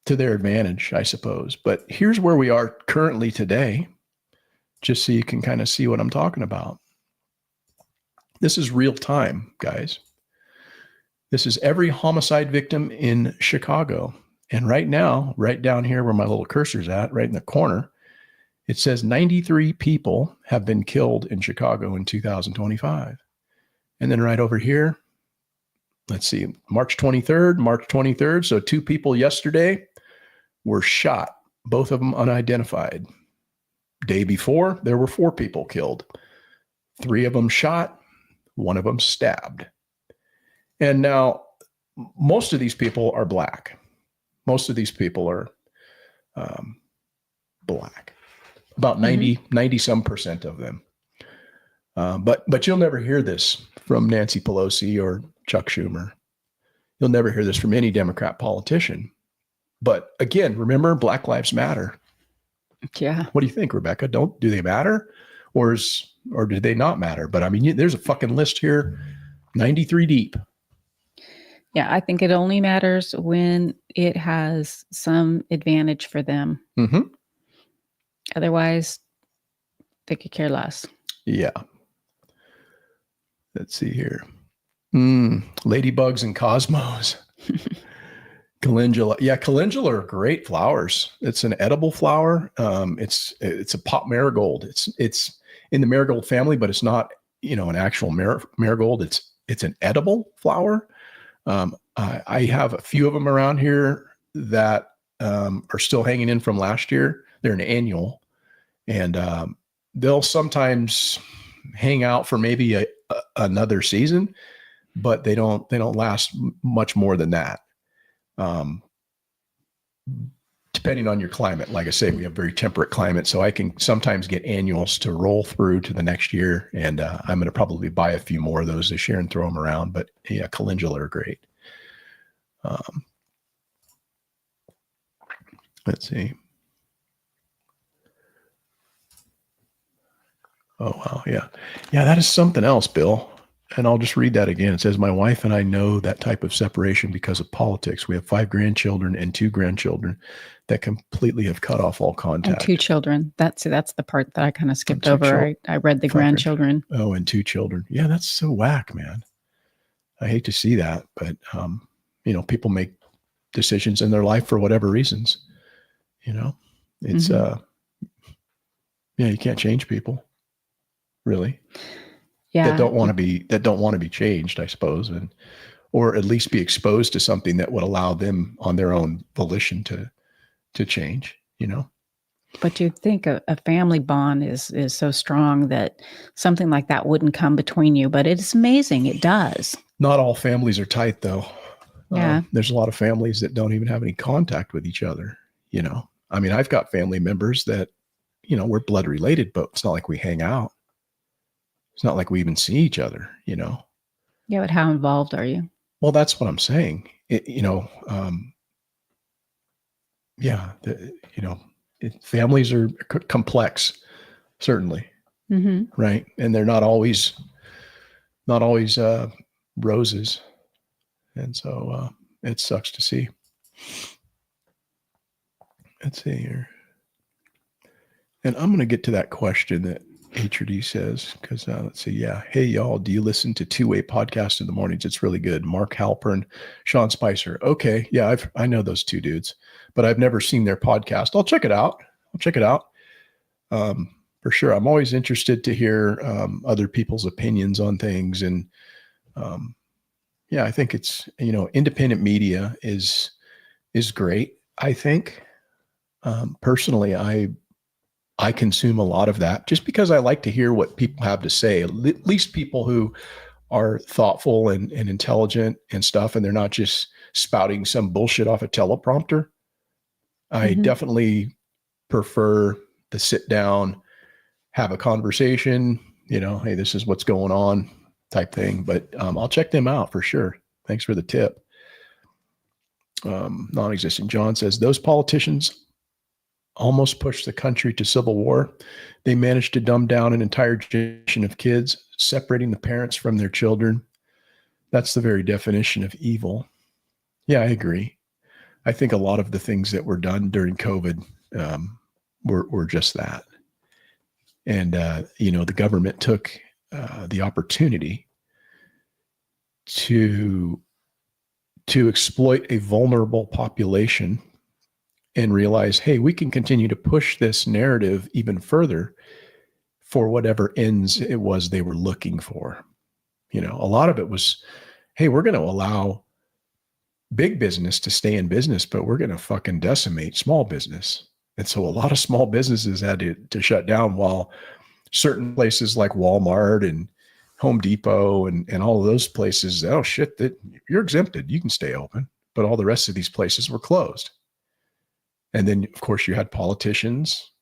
to their advantage, I suppose. But here's where we are currently today, just so you can kind of see what I'm talking about. This is real time, guys. This is every homicide victim in Chicago. And right now, right down here where my little cursor's at, right in the corner, it says 93 people have been killed in Chicago in 2025. And then right over here, let's see, March 23rd. So 2 people yesterday were shot, both of them unidentified. Day before, there were 4 people killed. 3 of them shot, 1 of them stabbed. And now most of these people are Black. Most of these people are Black, about 90 some percent of them. But you'll never hear this from Nancy Pelosi or Chuck Schumer. You'll never hear this from any Democrat politician. But again, remember, Black Lives Matter. Yeah. What do you think, Rebecca? Do they matter, or do they not matter? But I mean, there's a fucking list here, 93 deep. Yeah, I think it only matters when it has some advantage for them. Mm-hmm. Otherwise, they could care less. Yeah. Let's see here. Ladybugs and cosmos. Calendula. Yeah, calendula are great flowers. It's an edible flower. It's a pot marigold. It's in the marigold family, but it's not, an actual marigold. It's an edible flower. I have a few of them around here that are still hanging in from last year. They're an annual, and they'll sometimes hang out for maybe another season, but they don't last much more than that. Depending on your climate. Like I say, we have very temperate climate, so I can sometimes get annuals to roll through to the next year. And I'm going to probably buy a few more of those this year and throw them around. But yeah, calendula are great. Let's see. Oh, wow. Yeah. Yeah, that is something else, Bill. And I'll just read that again. It says, my wife and I know that type of separation because of politics. We have 5 grandchildren and 2 grandchildren that completely have cut off all contact. And 2 children. That's the part that I kind of skipped over. I read the grandchildren. Oh, and 2 children. Yeah, that's so whack, man. I hate to see that, but people make decisions in their life for whatever reasons. It's you can't change people, really. Yeah. That don't want to be changed, I suppose, or at least be exposed to something that would allow them on their own volition to change, But you'd think a family bond is so strong that something like that wouldn't come between you, but it's amazing. It does. Not all families are tight, though. Yeah. There's a lot of families that don't even have any contact with each other, I mean, I've got family members that, we're blood related, but it's not like we hang out. It's not like we even see each other, Yeah, but how involved are you? Well, that's what I'm saying. Families are complex, certainly. Mm-hmm. Right. And they're not always roses. And so it sucks to see. Let's see here. And I'm going to get to that question that HRD says, because let's see. Yeah. Hey, y'all, do you listen to Two-Way Podcast in the mornings? It's really good. Mark Halpern, Sean Spicer. Okay. Yeah. I know those 2 dudes, but I've never seen their podcast. I'll check it out. For sure. I'm always interested to hear other people's opinions on things. And I think it's, independent media is great. I think personally, I consume a lot of that just because I like to hear what people have to say, at least people who are thoughtful and intelligent and stuff, and they're not just spouting some bullshit off a teleprompter. I definitely prefer the sit down, have a conversation, hey, this is what's going on type thing. But I'll check them out for sure. Thanks for the tip. Non-existent John says, those politicians almost pushed the country to civil war. They managed to dumb down an entire generation of kids, separating the parents from their children. That's the very definition of evil. Yeah, I agree. I think a lot of the things that were done during COVID were just that. And, the government took the opportunity to exploit a vulnerable population and realize, hey, we can continue to push this narrative even further for whatever ends it was they were looking for. A lot of it was, hey, we're going to allow big business to stay in business, but we're going to fucking decimate small business. And so a lot of small businesses had to shut down, while certain places like Walmart and Home Depot and all of those places, oh shit, that you're exempted, you can stay open. But all the rest of these places were closed. And then, of course, you had politicians.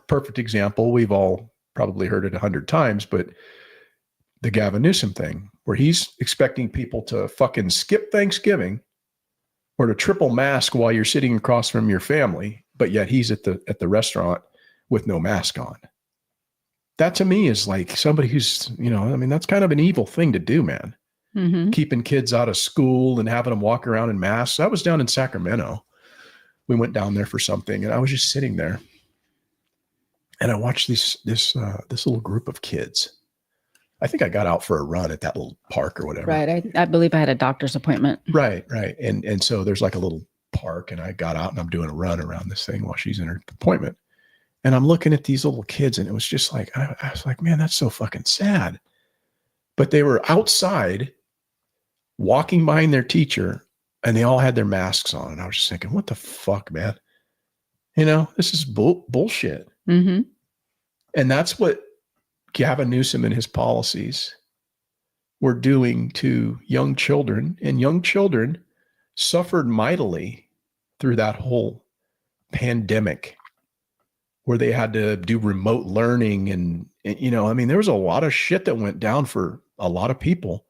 Perfect example. We've all probably heard it 100 times, but the Gavin Newsom thing, where he's expecting people to fucking skip Thanksgiving or to triple mask while you're sitting across from your family, but yet he's at the restaurant with no mask on. That to me is like somebody who's, that's kind of an evil thing to do, man. Mm-hmm. Keeping kids out of school and having them walk around in masks. I was down in Sacramento. We went down there for something and I was just sitting there And I watched this little group of kids. I think I got out for a run at that little park or whatever. Right. I believe I had a doctor's appointment. Right. And so there's like a little park, and I got out and I'm doing a run around this thing while she's in her appointment. And I'm looking at these little kids, and it was just like, I was like, man, that's so fucking sad. But they were outside walking behind their teacher, and they all had their masks on. And I was just thinking, what the fuck, man? This is bullshit. Mm-hmm. And that's what Gavin Newsom and his policies were doing to young children. And young children suffered mightily through that whole pandemic, where they had to do remote learning. And there was a lot of shit that went down for a lot of people.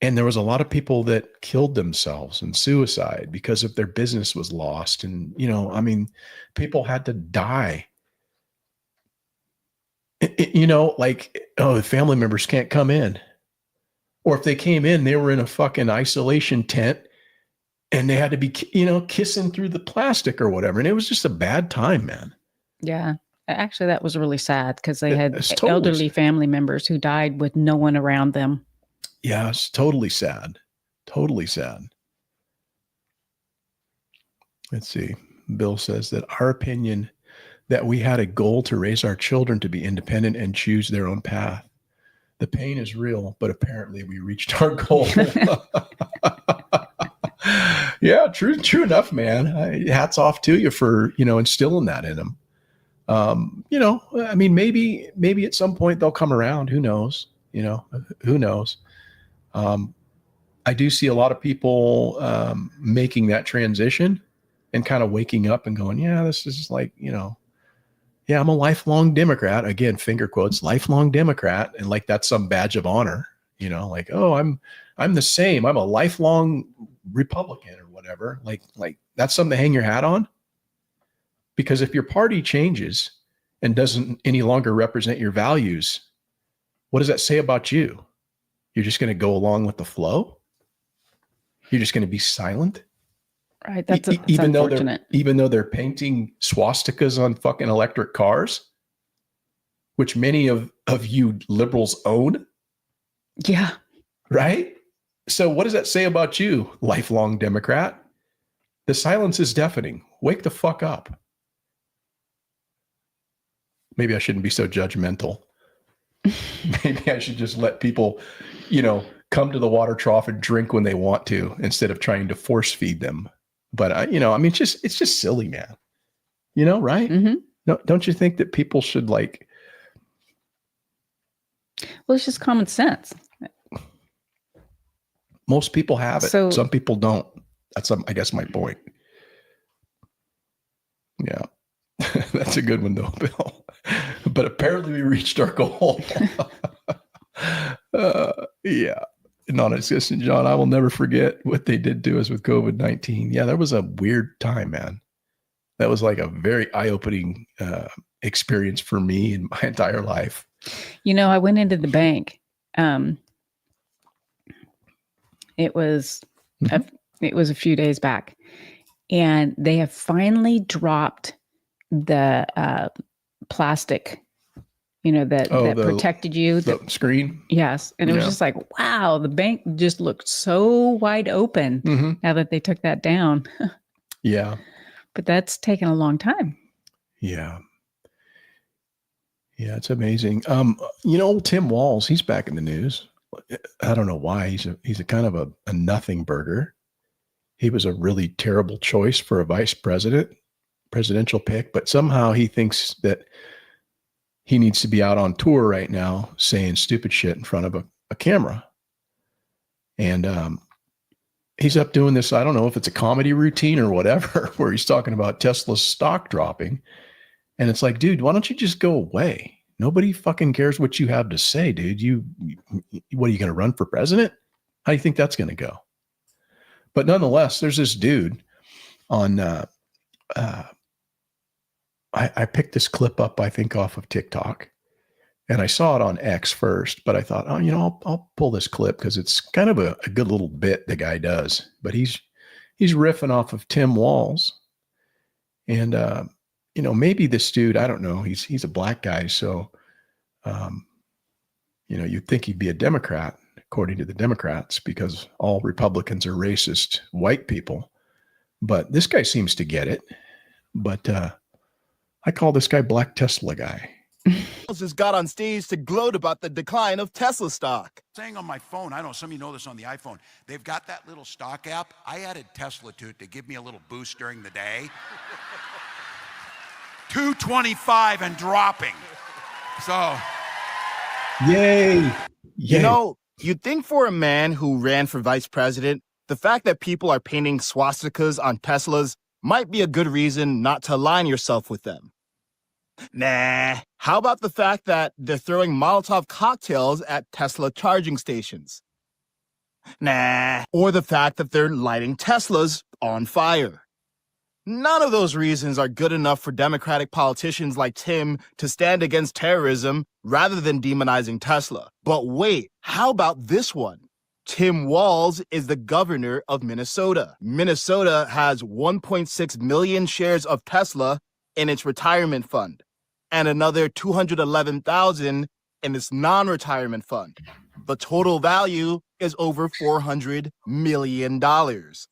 And there was a lot of people that killed themselves and suicide because of their business was lost. And, people had to die. The family members can't come in. Or if they came in, they were in a fucking isolation tent and they had to be, kissing through the plastic or whatever. And it was just a bad time, man. Yeah. Actually, that was really sad because they had totally elderly family members who died with no one around them. Yeah, it's totally sad. Totally sad. Let's see. Bill says that our opinion that we had a goal to raise our children to be independent and choose their own path. The pain is real, but apparently we reached our goal. Yeah, true enough, man. Hats off to you for, instilling that in them. Maybe at some point they'll come around. Who knows? Who knows? I do see a lot of people making that transition and kind of waking up and going, yeah, this is like, I'm a lifelong Democrat. Again, finger quotes, lifelong Democrat. And like, that's some badge of honor, like, oh, I'm the same. I'm a lifelong Republican or whatever. Like that's something to hang your hat on. Because if your party changes and doesn't any longer represent your values, what does that say about you? You're just going to go along with the flow? You're just going to be silent? Right. That's even unfortunate. Even though they're painting swastikas on fucking electric cars, which many of you liberals own. Yeah. Right. So what does that say about you, lifelong Democrat? The silence is deafening. Wake the fuck up. Maybe I shouldn't be so judgmental. Maybe I should just let people, come to the water trough and drink when they want to, instead of trying to force feed them. But it's just silly, man. Right? Mm-hmm. No, don't you think that people should like? Well, it's just common sense. Most people have it. So, some people don't. That's, I guess, my point. Yeah, that's a good one though, Bill. But apparently we reached our goal. Yeah. Non-existent, John. I will never forget what they did to us with COVID-19. Yeah, that was a weird time, man. That was like a very eye-opening experience for me in my entire life. I went into the bank. It was a few days back, and they have finally dropped the plastic, that protected you. The screen. Yes. And it was just like, wow, the bank just looked so wide open now that they took that down. Yeah. But that's taken a long time. Yeah. Yeah, it's amazing. Old Tim Walz, he's back in the news. I don't know why. He's a kind of a nothing burger. He was a really terrible choice for a presidential pick, but somehow he thinks that he needs to be out on tour right now saying stupid shit in front of a camera. And he's up doing this, I don't know if it's a comedy routine or whatever, where he's talking about Tesla's stock dropping. And it's like, dude, why don't you just go away? Nobody fucking cares what you have to say, dude. What are you going to run for president? How do you think that's going to go? But nonetheless, there's this dude on, I picked this clip up, I think, off of TikTok, and I saw it on X first, but I thought, I'll pull this clip because it's kind of a good little bit the guy does. But he's riffing off of Tim Walz, and maybe this dude, I don't know, he's a black guy. So, you'd think he'd be a Democrat, according to the Democrats, because all Republicans are racist white people. But this guy seems to get it. But I call this guy Black Tesla Guy. Just got on stage to gloat about the decline of Tesla stock. Saying on my phone, I don't know, some of you know this on the iPhone, they've got that little stock app. I added Tesla to it to give me a little boost during the day. 225 and dropping. So. Yay. You'd think for a man who ran for vice president, the fact that people are painting swastikas on Teslas might be a good reason not to align yourself with them. Nah. How about the fact that they're throwing Molotov cocktails at Tesla charging stations? Nah. Or the fact that they're lighting Teslas on fire. None of those reasons are good enough for Democratic politicians like Tim to stand against terrorism rather than demonizing Tesla. But wait, how about this one? Tim Walz is the governor of Minnesota. Minnesota has 1.6 million shares of Tesla in its retirement fund and another 211,000 in its non-retirement fund. The total value is over $400 million,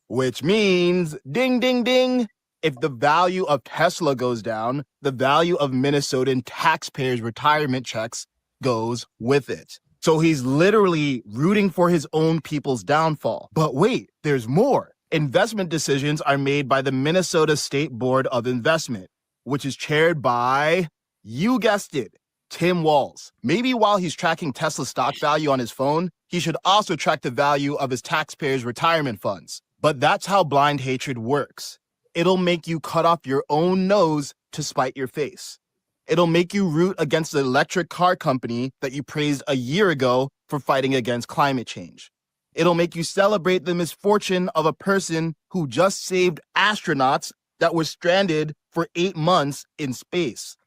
which means, ding, ding, ding, if the value of Tesla goes down, the value of Minnesotan taxpayers' retirement checks goes with it. So he's literally rooting for his own people's downfall. But wait, there's more. Investment decisions are made by the Minnesota State Board of Investment, which is chaired by, you guessed it, Tim Walz. Maybe while he's tracking Tesla stock value on his phone, he should also track the value of his taxpayers' retirement funds. But that's how blind hatred works. It'll make you cut off your own nose to spite your face. It'll make you root against the electric car company that you praised a year ago for fighting against climate change. It'll make you celebrate the misfortune of a person who just saved astronauts that were stranded for 8 months in space.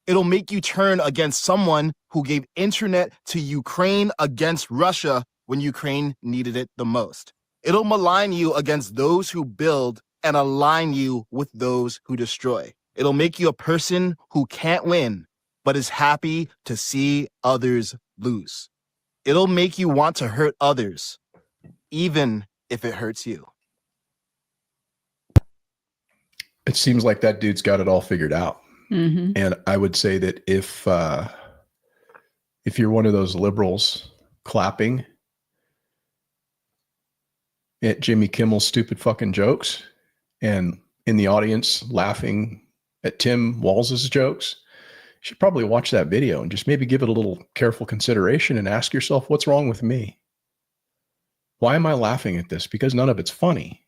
It'll make you turn against someone who gave internet to Ukraine against Russia when Ukraine needed it the most. It'll malign you against those who build and align you with those who destroy. It'll make you a person who can't win, but is happy to see others lose. It'll make you want to hurt others, even if it hurts you. It seems like that dude's got it all figured out. Mm-hmm. And I would say that if you're one of those liberals clapping at Jimmy Kimmel's stupid fucking jokes and in the audience laughing at Tim Walz's jokes, you should probably watch that video and just maybe give it a little careful consideration and ask yourself, what's wrong with me? Why am I laughing at this? Because none of it's funny.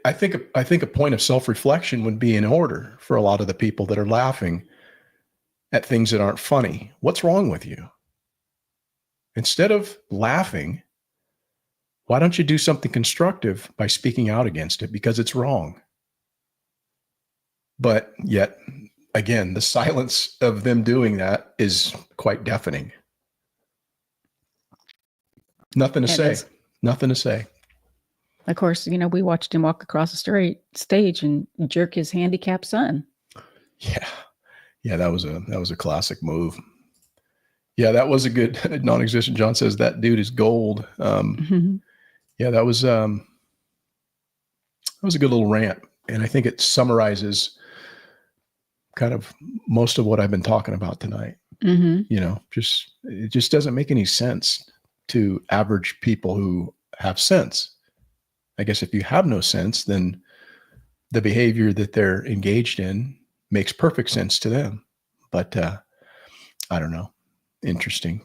I think a point of self-reflection would be in order for a lot of the people that are laughing at things that aren't funny. What's wrong with you? Instead of laughing, why don't you do something constructive by speaking out against it because it's wrong? But yet, again, the silence of them doing that is quite deafening. Nothing to say. Nothing to say. Of course, we watched him walk across the stage and jerk his handicapped son. Yeah, that was a classic move. Yeah, that was a good non-existent. John says that dude is gold. Yeah, that was a good little rant, and I think it summarizes kind of most of what I've been talking about tonight. Mm-hmm. It just doesn't make any sense to average people who have sense. I guess if you have no sense, then the behavior that they're engaged in makes perfect sense to them. But I don't know. Interesting.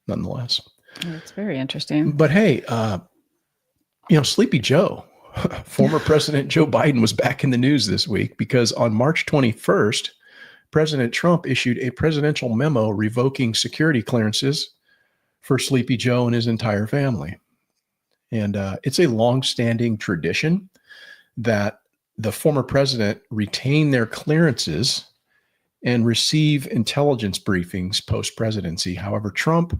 Nonetheless. It's very interesting. But hey, Sleepy Joe, former President Joe Biden was back in the news this week because on March 21st, President Trump issued a presidential memo revoking security clearances for Sleepy Joe and his entire family. And it's a longstanding tradition that the former president retain their clearances and receive intelligence briefings post-presidency. However, Trump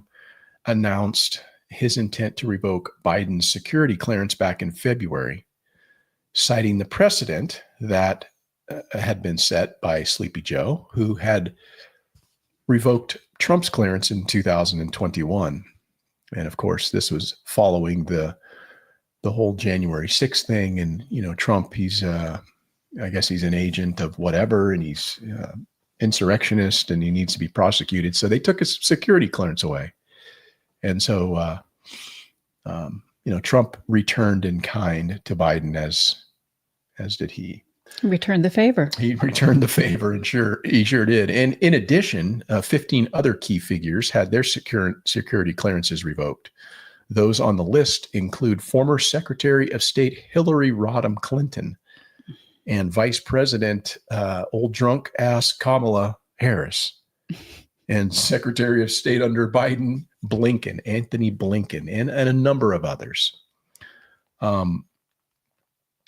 announced his intent to revoke Biden's security clearance back in February. citing the precedent that had been set by Sleepy Joe, who had revoked Trump's clearance in 2021. And of course, this was following the whole January 6th thing. And, Trump, he's, I guess he's an agent of whatever, and he's insurrectionist, and he needs to be prosecuted. So they took his security clearance away. And so, Trump returned in kind to Biden, as did he. Returned the favor. He returned the favor, and he sure did. And in addition, 15 other key figures had their security clearances revoked. Those on the list include former Secretary of State Hillary Rodham Clinton and Vice President old drunk ass Kamala Harris, and Secretary of State under Biden Anthony Blinken, and a number of others.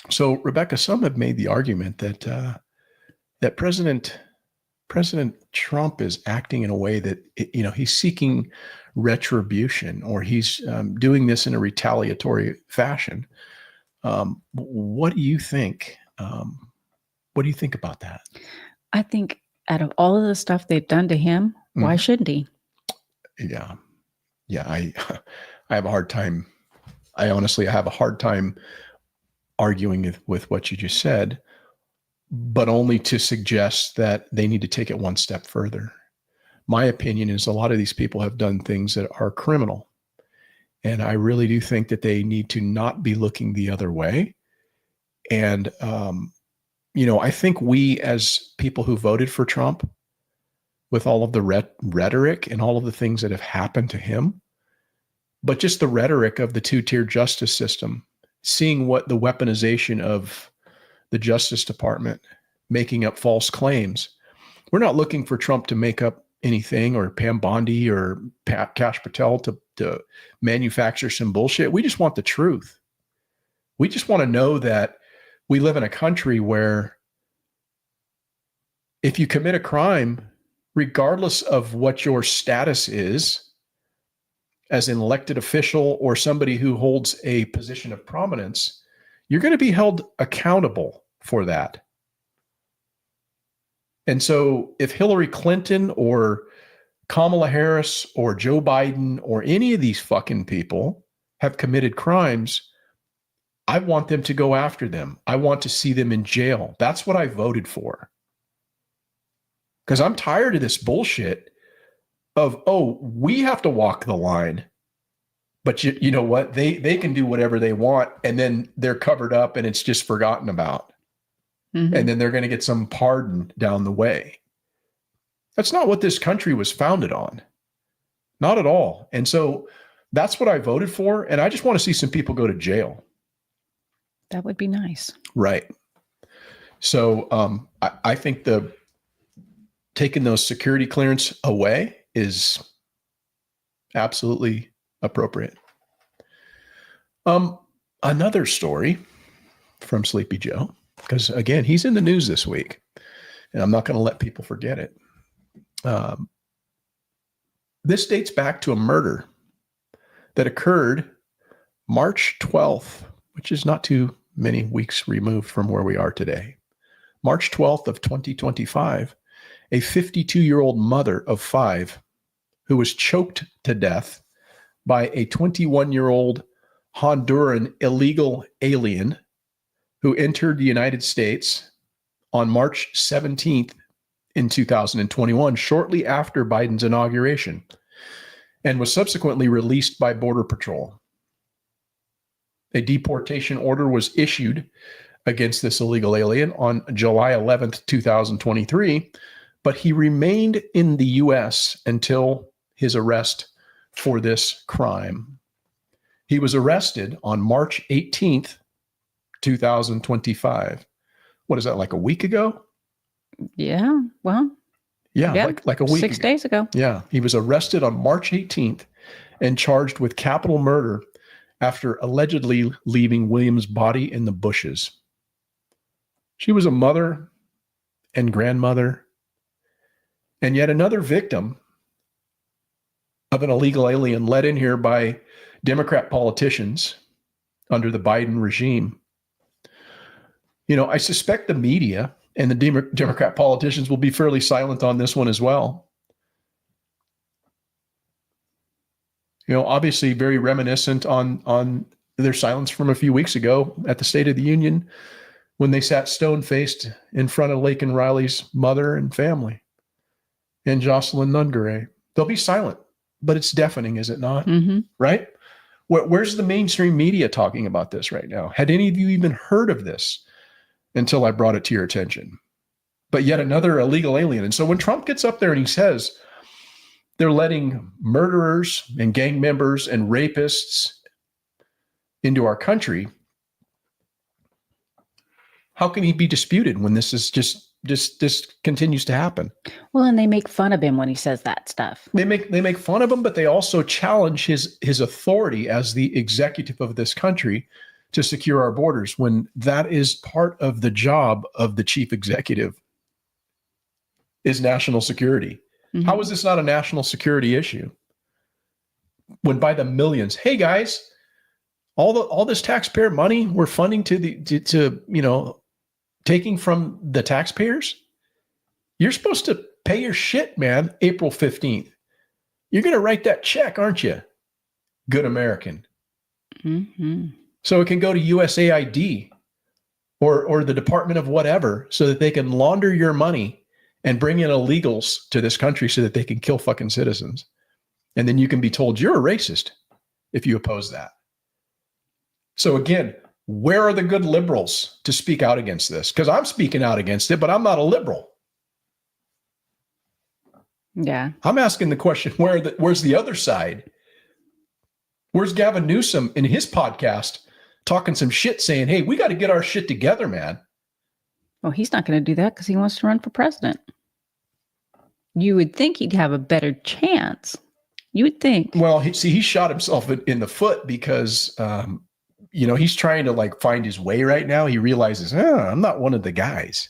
So, Rebecca, some have made the argument that that President Trump is acting in a way that, he's seeking retribution, or he's doing this in a retaliatory fashion. What do you think? What do you think about that? I think out of all of the stuff they've done to him, why shouldn't he? Yeah. I have a hard time. I honestly have a hard time arguing with what you just said, but only to suggest that they need to take it one step further. My opinion is a lot of these people have done things that are criminal. And I really do think that they need to not be looking the other way. And, I think we, as people who voted for Trump, with all of the rhetoric and all of the things that have happened to him, but just the rhetoric of the two-tier justice system, seeing what the weaponization of the Justice Department, making up false claims. We're not looking for Trump to make up anything, or Pam Bondi or Kash Patel to manufacture some bullshit. We just want the truth. We just want to know that we live in a country where if you commit a crime, regardless of what your status is as an elected official or somebody who holds a position of prominence, you're going to be held accountable for that. And so if Hillary Clinton or Kamala Harris or Joe Biden or any of these fucking people have committed crimes, I want them to go after them. I want to see them in jail. That's what I voted for. Because I'm tired of this bullshit of, we have to walk the line. But you know what? They can do whatever they want, and then they're covered up and it's just forgotten about. Mm-hmm. And then they're going to get some pardon down the way. That's not what this country was founded on. Not at all. And so that's what I voted for. And I just want to see some people go to jail. That would be nice. Right. So I think taking those security clearance away is absolutely appropriate. Another story from Sleepy Joe, because again, he's in the news this week, and I'm not going to let people forget it. This dates back to a murder that occurred March 12th, which is not too many weeks removed from where we are today. March 12th of 2025, a 52-year-old mother of 5 who was choked to death by a 21-year-old Honduran illegal alien who entered the United States on March 17th in 2021, shortly after Biden's inauguration, and was subsequently released by Border Patrol. A deportation order was issued against this illegal alien on July 11th, 2023, but he remained in the U.S. until his arrest for this crime. He was arrested on March 18th, 2025. What is that, like a week ago? Yeah, well. Yeah, like a week 6 days ago. Yeah, he was arrested on March 18th and charged with capital murder after allegedly leaving William's body in the bushes. She was a mother and grandmother, and yet another victim of an illegal alien let in here by Democrat politicians under the Biden regime. I suspect the media and the Democrat politicians will be fairly silent on this one as well. Obviously very reminiscent on their silence from a few weeks ago at the State of the Union when they sat stone-faced in front of Laken Riley's mother and family and Jocelyn Nungaray. They'll be silent, but it's deafening, is it not? Mm-hmm. Right? Where's the mainstream media talking about this right now? Had any of you even heard of this until I brought it to your attention? But yet another illegal alien. And so when Trump gets up there and he says they're letting murderers and gang members and rapists into our country, how can he be disputed when this is just this continues to happen? Well, and they make fun of him when he says that stuff. They make fun of him, but they also challenge his authority as the executive of this country to secure our borders, when that is part of the job of the chief executive, is national security. Mm-hmm. How is this not a national security issue? When by the millions, hey guys, all this taxpayer money we're funding to taking from the taxpayers, you're supposed to pay your shit, man, April 15th. You're going to write that check, aren't you? Good American. Mm-hmm. So it can go to USAID or the Department of whatever, so that they can launder your money and bring in illegals to this country so that they can kill fucking citizens. And then you can be told you're a racist if you oppose that. So again, where are the good liberals to speak out against this? Because I'm speaking out against it, but I'm not a liberal. Yeah. I'm asking the question, where's the other side? Where's Gavin Newsom in his podcast talking some shit saying, hey, we got to get our shit together, man? Well, he's not going to do that because he wants to run for president. You would think he'd have a better chance. You would think. Well, he shot himself in the foot because, he's trying to find his way right now. He realizes, I'm not one of the guys.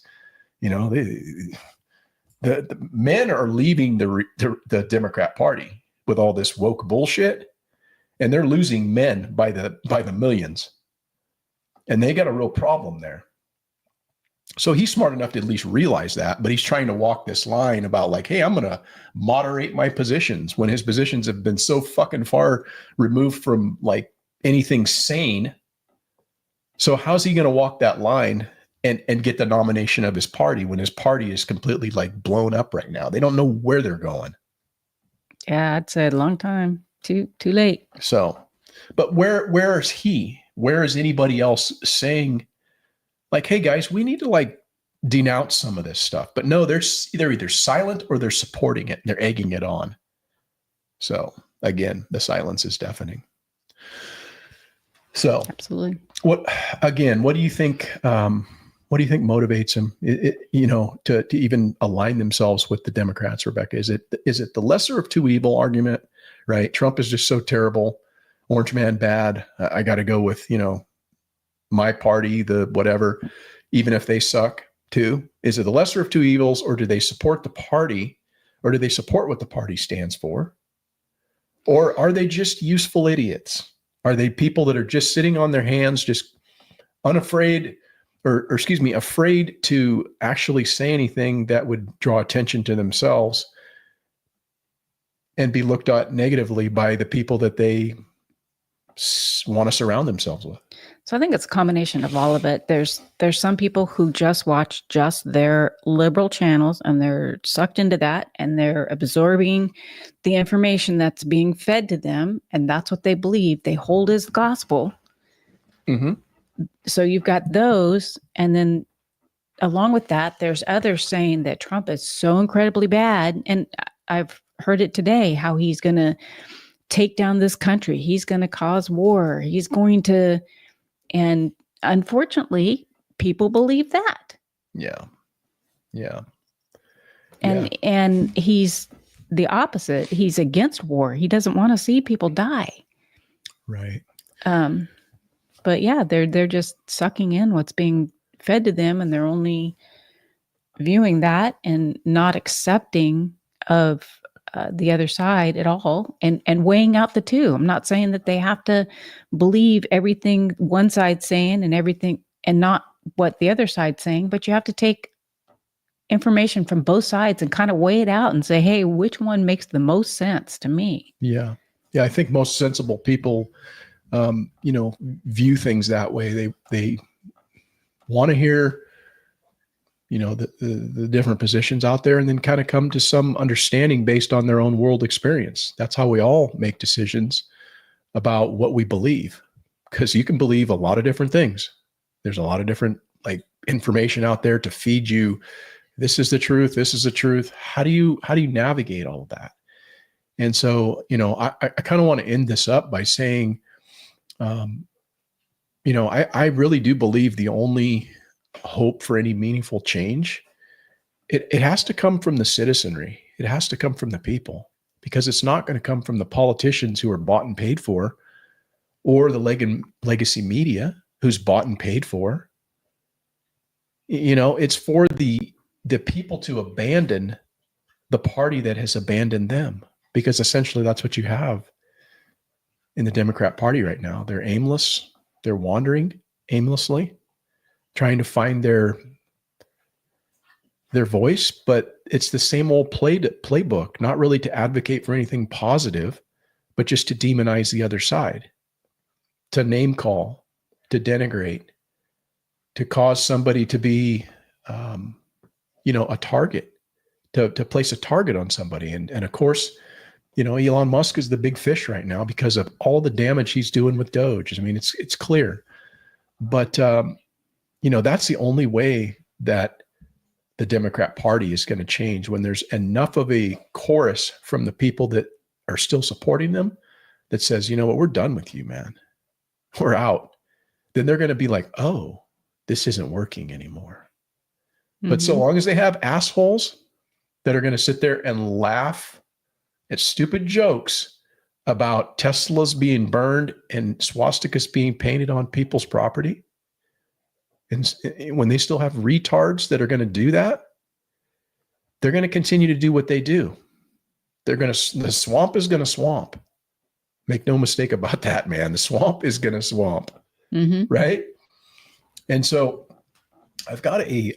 The men are leaving the Democrat Party with all this woke bullshit, and they're losing men by the millions. And they got a real problem there. So he's smart enough to at least realize that, but he's trying to walk this line about hey, I'm going to moderate my positions, when his positions have been so fucking far removed from anything sane. So how's he going to walk that line and get the nomination of his party when his party is completely blown up right now? They don't know where they're going. Yeah, I'd say a long time. Too late. So, but where is he? Where is anybody else saying hey guys, we need to denounce some of this stuff? But no, they're either silent or they're supporting it. They're egging it on. So again, the silence is deafening. So absolutely. What do you think? What do you think motivates them? To even align themselves with the Democrats, Rebecca? Is it the lesser of two evil argument? Right? Trump is just so terrible. Orange man bad. I got to go with my party, the whatever, even if they suck too. Is it the lesser of two evils, or do they support the party, or do they support what the party stands for? Or are they just useful idiots? Are they people that are just sitting on their hands, just afraid to actually say anything that would draw attention to themselves and be looked at negatively by the people that they want to surround themselves with? So I think it's a combination of all of it. There's some people who just watch just their liberal channels, and they're sucked into that, and they're absorbing the information that's being fed to them, and that's what they believe. They hold as gospel. Mm-hmm. So you've got those, and then along with that, there's others saying that Trump is so incredibly bad, and I've heard it today, how he's going to take down this country. He's going to cause war. He's going to... And unfortunately, people believe that. Yeah. And he's the opposite. He's against war. He doesn't want to see people die. Right. But yeah, they're just sucking in what's being fed to them, and they're only viewing that and not accepting of the other side at all, and weighing out the two. I'm not saying that they have to believe everything one side's saying and everything, and not what the other side's saying, but you have to take information from both sides and kind of weigh it out and say, hey, which one makes the most sense to me? Yeah. Yeah. I think most sensible people, view things that way. They want to hear, the different positions out there and then kind of come to some understanding based on their own world experience. That's how we all make decisions about what we believe, because you can believe a lot of different things. There's a lot of different information out there to feed you. This is the truth. This is the truth. How do you navigate all of that? And so, I kind of want to end this up by saying, I really do believe the only hope for any meaningful change, it has to come from the citizenry. It has to come from the people, because it's not going to come from the politicians who are bought and paid for, or the legacy media who's bought and paid for. It's for the people to abandon the party that has abandoned them, because essentially that's what you have in the Democrat Party right now. They're aimless. They're wandering aimlessly, trying to find their voice, but it's the same old playbook, not really to advocate for anything positive, but just to demonize the other side, to name call, to denigrate, to cause somebody to be, a target, to place a target on somebody. And of course, Elon Musk is the big fish right now because of all the damage he's doing with Doge. I mean, it's clear, but that's the only way that the Democrat Party is going to change, when there's enough of a chorus from the people that are still supporting them that says, you know what, we're done with you, man. We're out. Then they're going to be like, oh, this isn't working anymore. Mm-hmm. But so long as they have assholes that are going to sit there and laugh at stupid jokes about Teslas being burned and swastikas being painted on people's property, and when they still have retards that are going to do that, they're going to continue to do what they do. The swamp is going to swamp. Make no mistake about that, man. The swamp is going to swamp, right? And so I've got a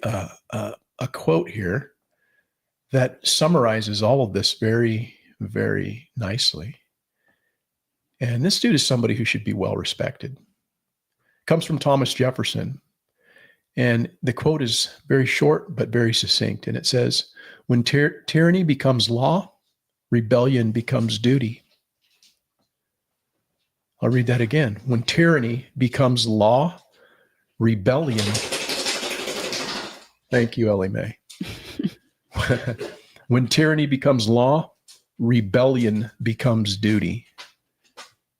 quote here that summarizes all of this very, very nicely. And this dude is somebody who should be well respected. Comes from Thomas Jefferson. And the quote is very short, but very succinct. And it says, when tyranny becomes law, rebellion becomes duty. I'll read that again. When tyranny becomes law, rebellion. Thank you, Ellie Mae. When tyranny becomes law, rebellion becomes duty.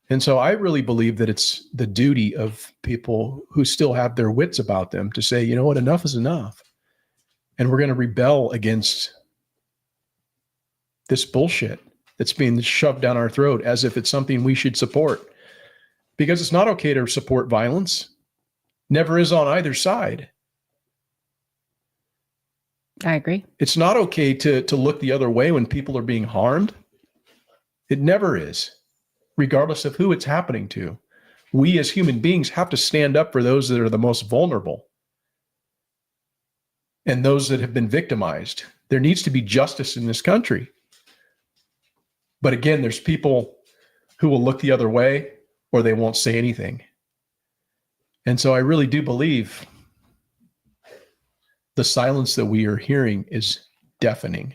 And so I really believe that it's the duty of people who still have their wits about them to say, you know what, enough is enough. And we're going to rebel against this bullshit that's being shoved down our throat as if it's something we should support. Because it's not okay to support violence. Never is on either side. I agree. It's not okay to look the other way when people are being harmed. It never is, regardless of who it's happening to. We as human beings have to stand up for those that are the most vulnerable and those that have been victimized. There needs to be justice in this country. But again, there's people who will look the other way or they won't say anything. And so I really do believe the silence that we are hearing is deafening.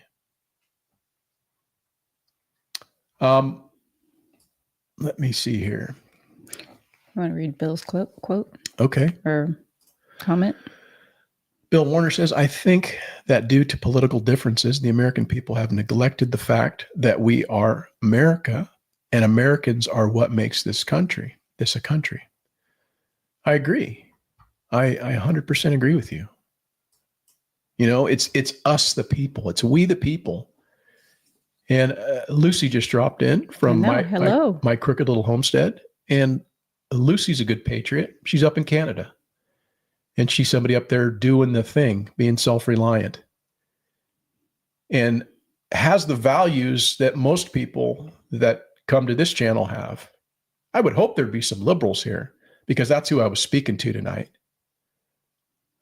Let me see here. You want to read Bill's quote? Okay. Or comment? Bill Warner says, I think that due to political differences, the American people have neglected the fact that we are America and Americans are what makes this a country. I agree. I 100% agree with you. You know, it's us, the people. It's we, the people. And Lucy just dropped in from my crooked little homestead. And Lucy's a good patriot. She's up in Canada. And she's somebody up there doing the thing, being self-reliant. And has the values that most people that come to this channel have. I would hope there'd be some liberals here, because that's who I was speaking to tonight.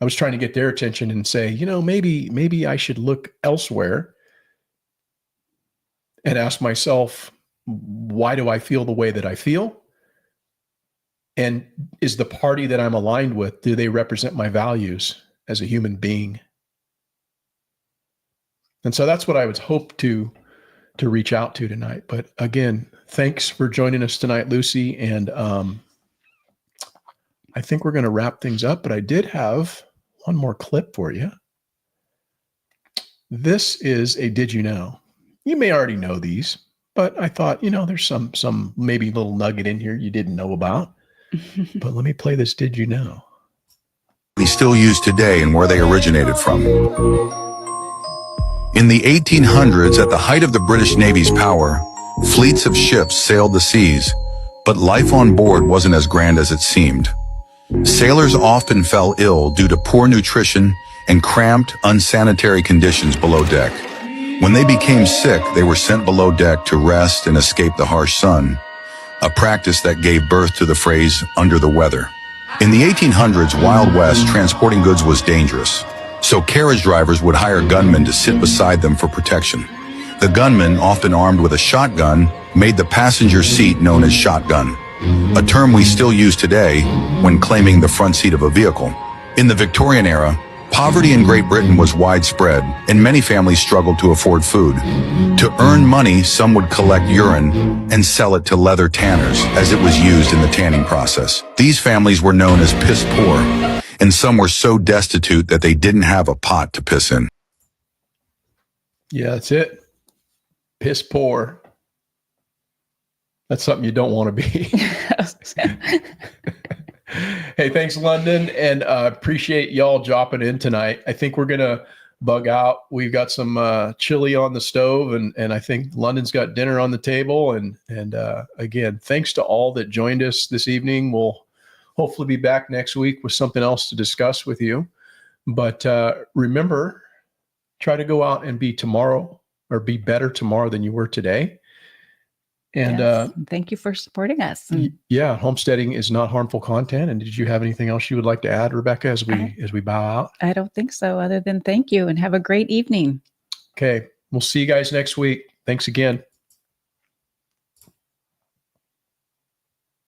I was trying to get their attention and say, maybe I should look elsewhere and ask myself, why do I feel the way that I feel? And is the party that I'm aligned with, do they represent my values as a human being? And so that's what I would hope to reach out to tonight. But again, thanks for joining us tonight, Lucy. And I think we're going to wrap things up, but I did have one more clip for you. This is a Did You Know? You may already know these, but I thought, there's some maybe little nugget in here you didn't know about. But let me play this Did You Know? We still use today and where they originated from. In the 1800s, at the height of the British Navy's power, fleets of ships sailed the seas, but life on board wasn't as grand as it seemed. Sailors often fell ill due to poor nutrition and cramped, unsanitary conditions below deck. When they became sick, they were sent below deck to rest and escape the harsh sun, a practice that gave birth to the phrase, under the weather. In the 1800s, Wild West, transporting goods was dangerous, so carriage drivers would hire gunmen to sit beside them for protection. The gunman, often armed with a shotgun, made the passenger seat known as shotgun, a term we still use today when claiming the front seat of a vehicle. In the Victorian era, poverty in Great Britain was widespread, and many families struggled to afford food. To earn money, some would collect urine and sell it to leather tanners, as it was used in the tanning process. These families were known as piss poor, and some were so destitute that they didn't have a pot to piss in. Yeah, that's it. Piss poor. That's something you don't want to be. Hey, thanks, London, and appreciate y'all dropping in tonight. I think we're going to bug out. We've got some chili on the stove, and I think London's got dinner on the table. And again, thanks to all that joined us this evening. We'll hopefully be back next week with something else to discuss with you. But remember, try to go out and be better tomorrow than you were today. And yes. Thank you for supporting us. Yeah, homesteading is not harmful content. And did you have anything else you would like to add, Rebecca, as we bow out? I don't think so, other than thank you and have a great evening. Okay, we'll see you guys next week. Thanks again.